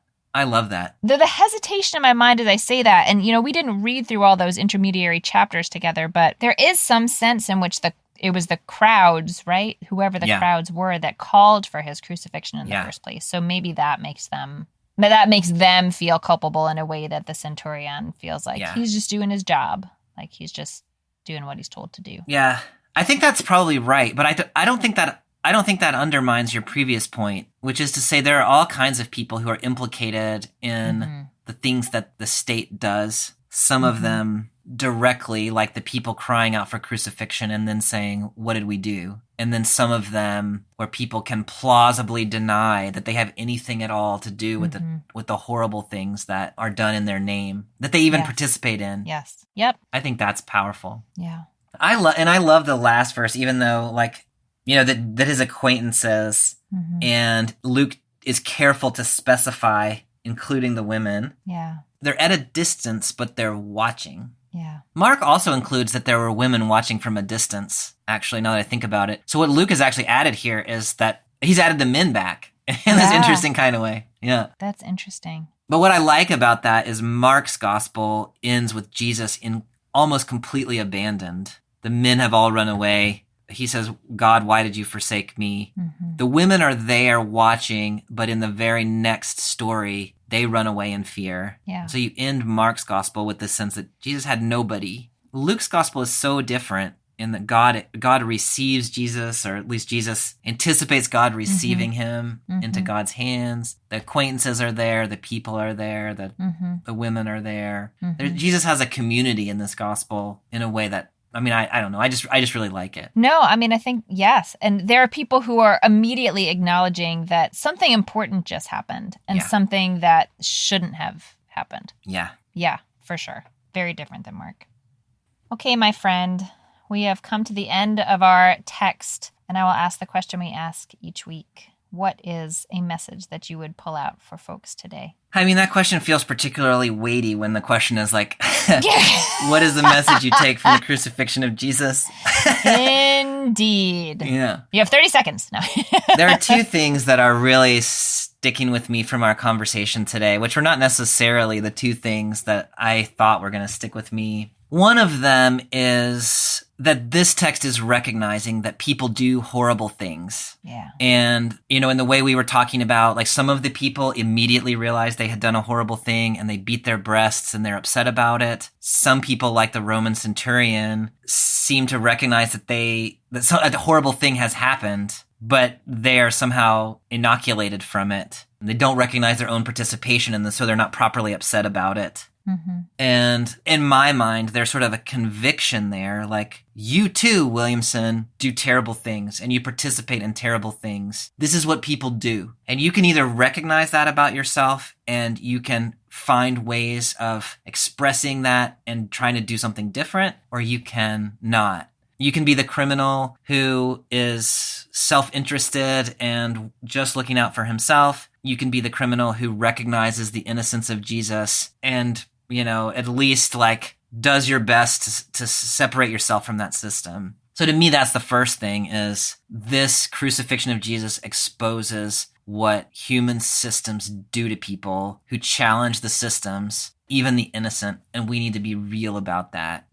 The hesitation in my mind as I say that, and, you know, we didn't read through all those intermediary chapters together, but there is some sense in which it was the crowds, right? Whoever the crowds were that called for his crucifixion in the first place. So maybe that makes them feel culpable in a way that the centurion feels like he's just doing his job. Like he's just doing what he's told to do. Yeah, I think that's probably right, but I don't think that undermines your previous point which is to say there are all kinds of people who are implicated in the things that the state does. Some of them directly, like the people crying out for crucifixion and then saying, what did we do? And then some of them where people can plausibly deny that they have anything at all to do with the horrible things that are done in their name, that they even participate in. Yes. Yep. I think that's powerful. Yeah. I love the last verse, even though, like, you know, that his acquaintances, and Luke is careful to specify, including the women. Yeah. They're at a distance, but they're watching. Yeah. Mark also includes that there were women watching from a distance, actually, now that I think about it. So what Luke has actually added here is that he's added the men back in this interesting kind of way. Yeah. That's interesting. But what I like about that is Mark's gospel ends with Jesus in almost completely abandoned. The men have all run away. He says, God, why did you forsake me? The women are there watching, but in the very next story, they run away in fear. Yeah. So you end Mark's gospel with this sense that Jesus had nobody. Luke's gospel is so different in that God receives Jesus, or at least Jesus anticipates God receiving him into God's hands. The acquaintances are there, the people are there, the women are there. Jesus has a community in this gospel in a way that, I mean, I don't know. I just really like it. No, I mean, I think, yes. And there are people who are immediately acknowledging that something important just happened and something that shouldn't have happened. Yeah. Yeah, for sure. Very different than Mark. Okay, my friend, we have come to the end of our text, and I will ask the question we ask each week. What is a message that you would pull out for folks today? I mean, that question feels particularly weighty when the question is like, what is the message you take from the crucifixion of Jesus? Indeed. Yeah. You have 30 seconds. No. There are two things that are really sticking with me from our conversation today, which were not necessarily the two things that I thought were going to stick with me. One of them is that this text is recognizing that people do horrible things. Yeah. And, you know, in the way we were talking about, like, some of the people immediately realized they had done a horrible thing and they beat their breasts and they're upset about it. Some people, like the Roman centurion, seem to recognize that a horrible thing has happened, but they are somehow inoculated from it. They don't recognize their own participation in this, so they're not properly upset about it. And in my mind, there's sort of a conviction there, like, you too, Williamson, do terrible things and you participate in terrible things. This is what people do. And you can either recognize that about yourself and you can find ways of expressing that and trying to do something different, or you can not. You can be the criminal who is self-interested and just looking out for himself. You can be the criminal who recognizes the innocence of Jesus and, you know, at least, like, does your best to separate yourself from that system. So to me, that's the first thing, is this crucifixion of Jesus exposes what human systems do to people who challenge the systems, even the innocent, and we need to be real about that.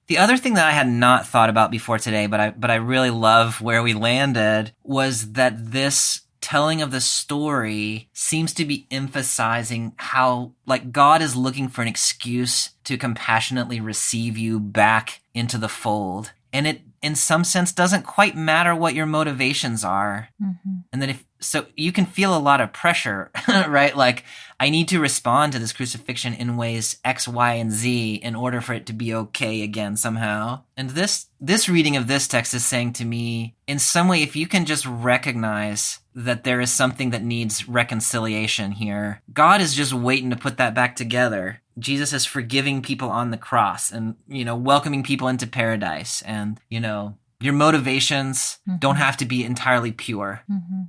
The other thing that I had not thought about before today, but I really love where we landed, was that this telling of the story seems to be emphasizing how, like, God is looking for an excuse to compassionately receive you back into the fold. And it, in some sense, doesn't quite matter what your motivations are. And that so you can feel a lot of pressure, right? Like, I need to respond to this crucifixion in ways X, Y, and Z in order for it to be okay again somehow. And this reading of this text is saying to me, in some way, if you can just recognize that there is something that needs reconciliation here, God is just waiting to put that back together. Jesus is forgiving people on the cross and, you know, welcoming people into paradise. And, you know, your motivations don't have to be entirely pure.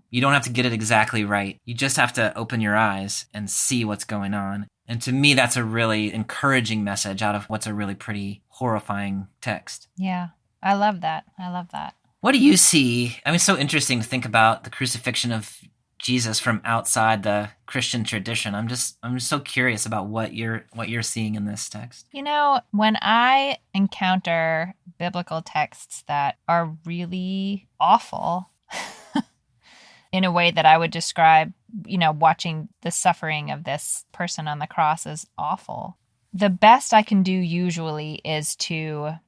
You don't have to get it exactly right. You just have to open your eyes and see what's going on. And to me, that's a really encouraging message out of what's a really pretty horrifying text. Yeah, I love that. I love that. What do you see? I mean, it's so interesting to think about the crucifixion of Jesus from outside the Christian tradition. I'm just so curious about what you're seeing in this text. You know, when I encounter biblical texts that are really awful in a way that I would describe, you know, watching the suffering of this person on the cross as awful, the best I can do usually is to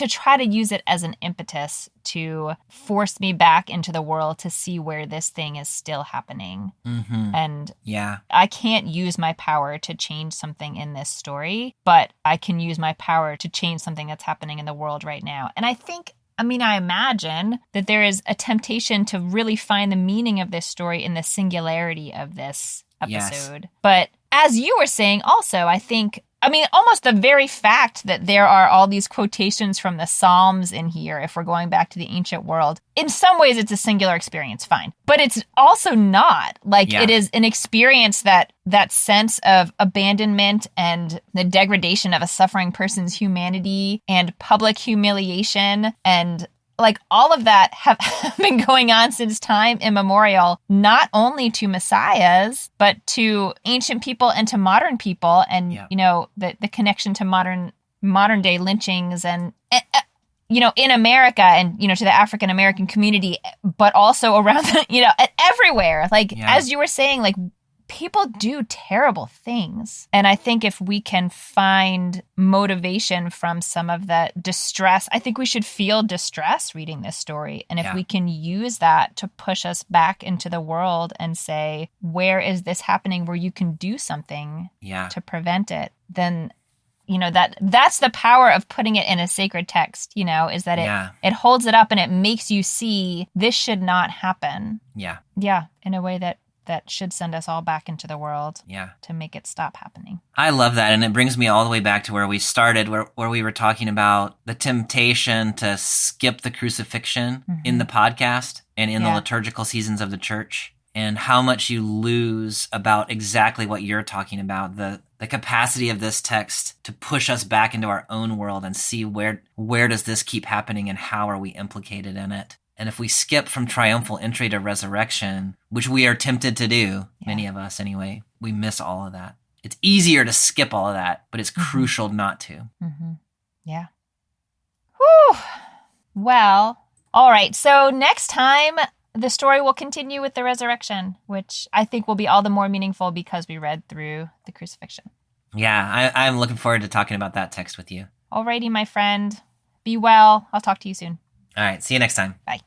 try to use it as an impetus to force me back into the world to see where this thing is still happening. Mm-hmm. And yeah, I can't use my power to change something in this story, but I can use my power to change something that's happening in the world right now. And I imagine that there is a temptation to really find the meaning of this story in the singularity of this episode. Yes. But as you were saying also, I think, almost the very fact that there are all these quotations from the Psalms in here, if we're going back to the ancient world, in some ways it's a singular experience, fine. But it's also not. It is an experience that sense of abandonment and the degradation of a suffering person's humanity and public humiliation and all of that have been going on since time immemorial, not only to messiahs, but to ancient people and to modern people. And, the connection to modern day lynchings and, in America and, to the African American community, but also around, everywhere. As you were saying, people do terrible things. And I think if we can find motivation from some of the distress, I think we should feel distress reading this story. And if we can use that to push us back into the world and say, where is this happening where you can do something to prevent it, then, that's the power of putting it in a sacred text, is that it holds it up and it makes you see this should not happen. Yeah. Yeah, in a way that should send us all back into the world to make it stop happening. I love that. And it brings me all the way back to where we started, where we were talking about the temptation to skip the crucifixion in the podcast and in the liturgical seasons of the church, and how much you lose about exactly what you're talking about, the capacity of this text to push us back into our own world and see where does this keep happening and how are we implicated in it. And if we skip from triumphal entry to resurrection, which we are tempted to do, many of us anyway, we miss all of that. It's easier to skip all of that, but it's crucial not to. Mm-hmm. Yeah. Whew. Well, all right. So next time, the story will continue with the resurrection, which I think will be all the more meaningful because we read through the crucifixion. Yeah, I'm looking forward to talking about that text with you. Alrighty, my friend. Be well. I'll talk to you soon. All right. See you next time. Bye.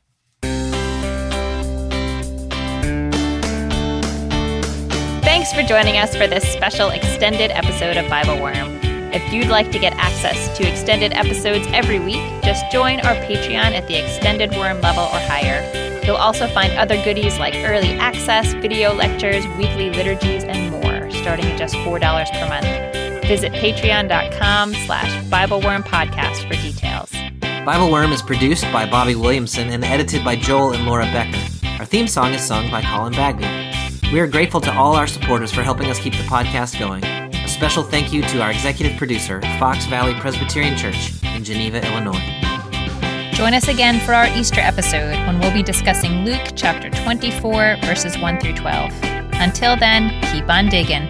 Thanks for joining us for this special extended episode of Bible Worm. If you'd like to get access to extended episodes every week, just join our Patreon at the Extended Worm level or higher. You'll also find other goodies like early access, video lectures, weekly liturgies, and more, starting at just $4 per month. Visit patreon.com/BibleWormPodcast for details. Bible Worm is produced by Bobby Williamson and edited by Joel and Laura Becker. Our theme song is sung by Colin Bagby. We are grateful to all our supporters for helping us keep the podcast going. A special thank you to our executive producer, Fox Valley Presbyterian Church in Geneva, Illinois. Join us again for our Easter episode when we'll be discussing Luke chapter 24, verses 1 through 12. Until then, keep on digging.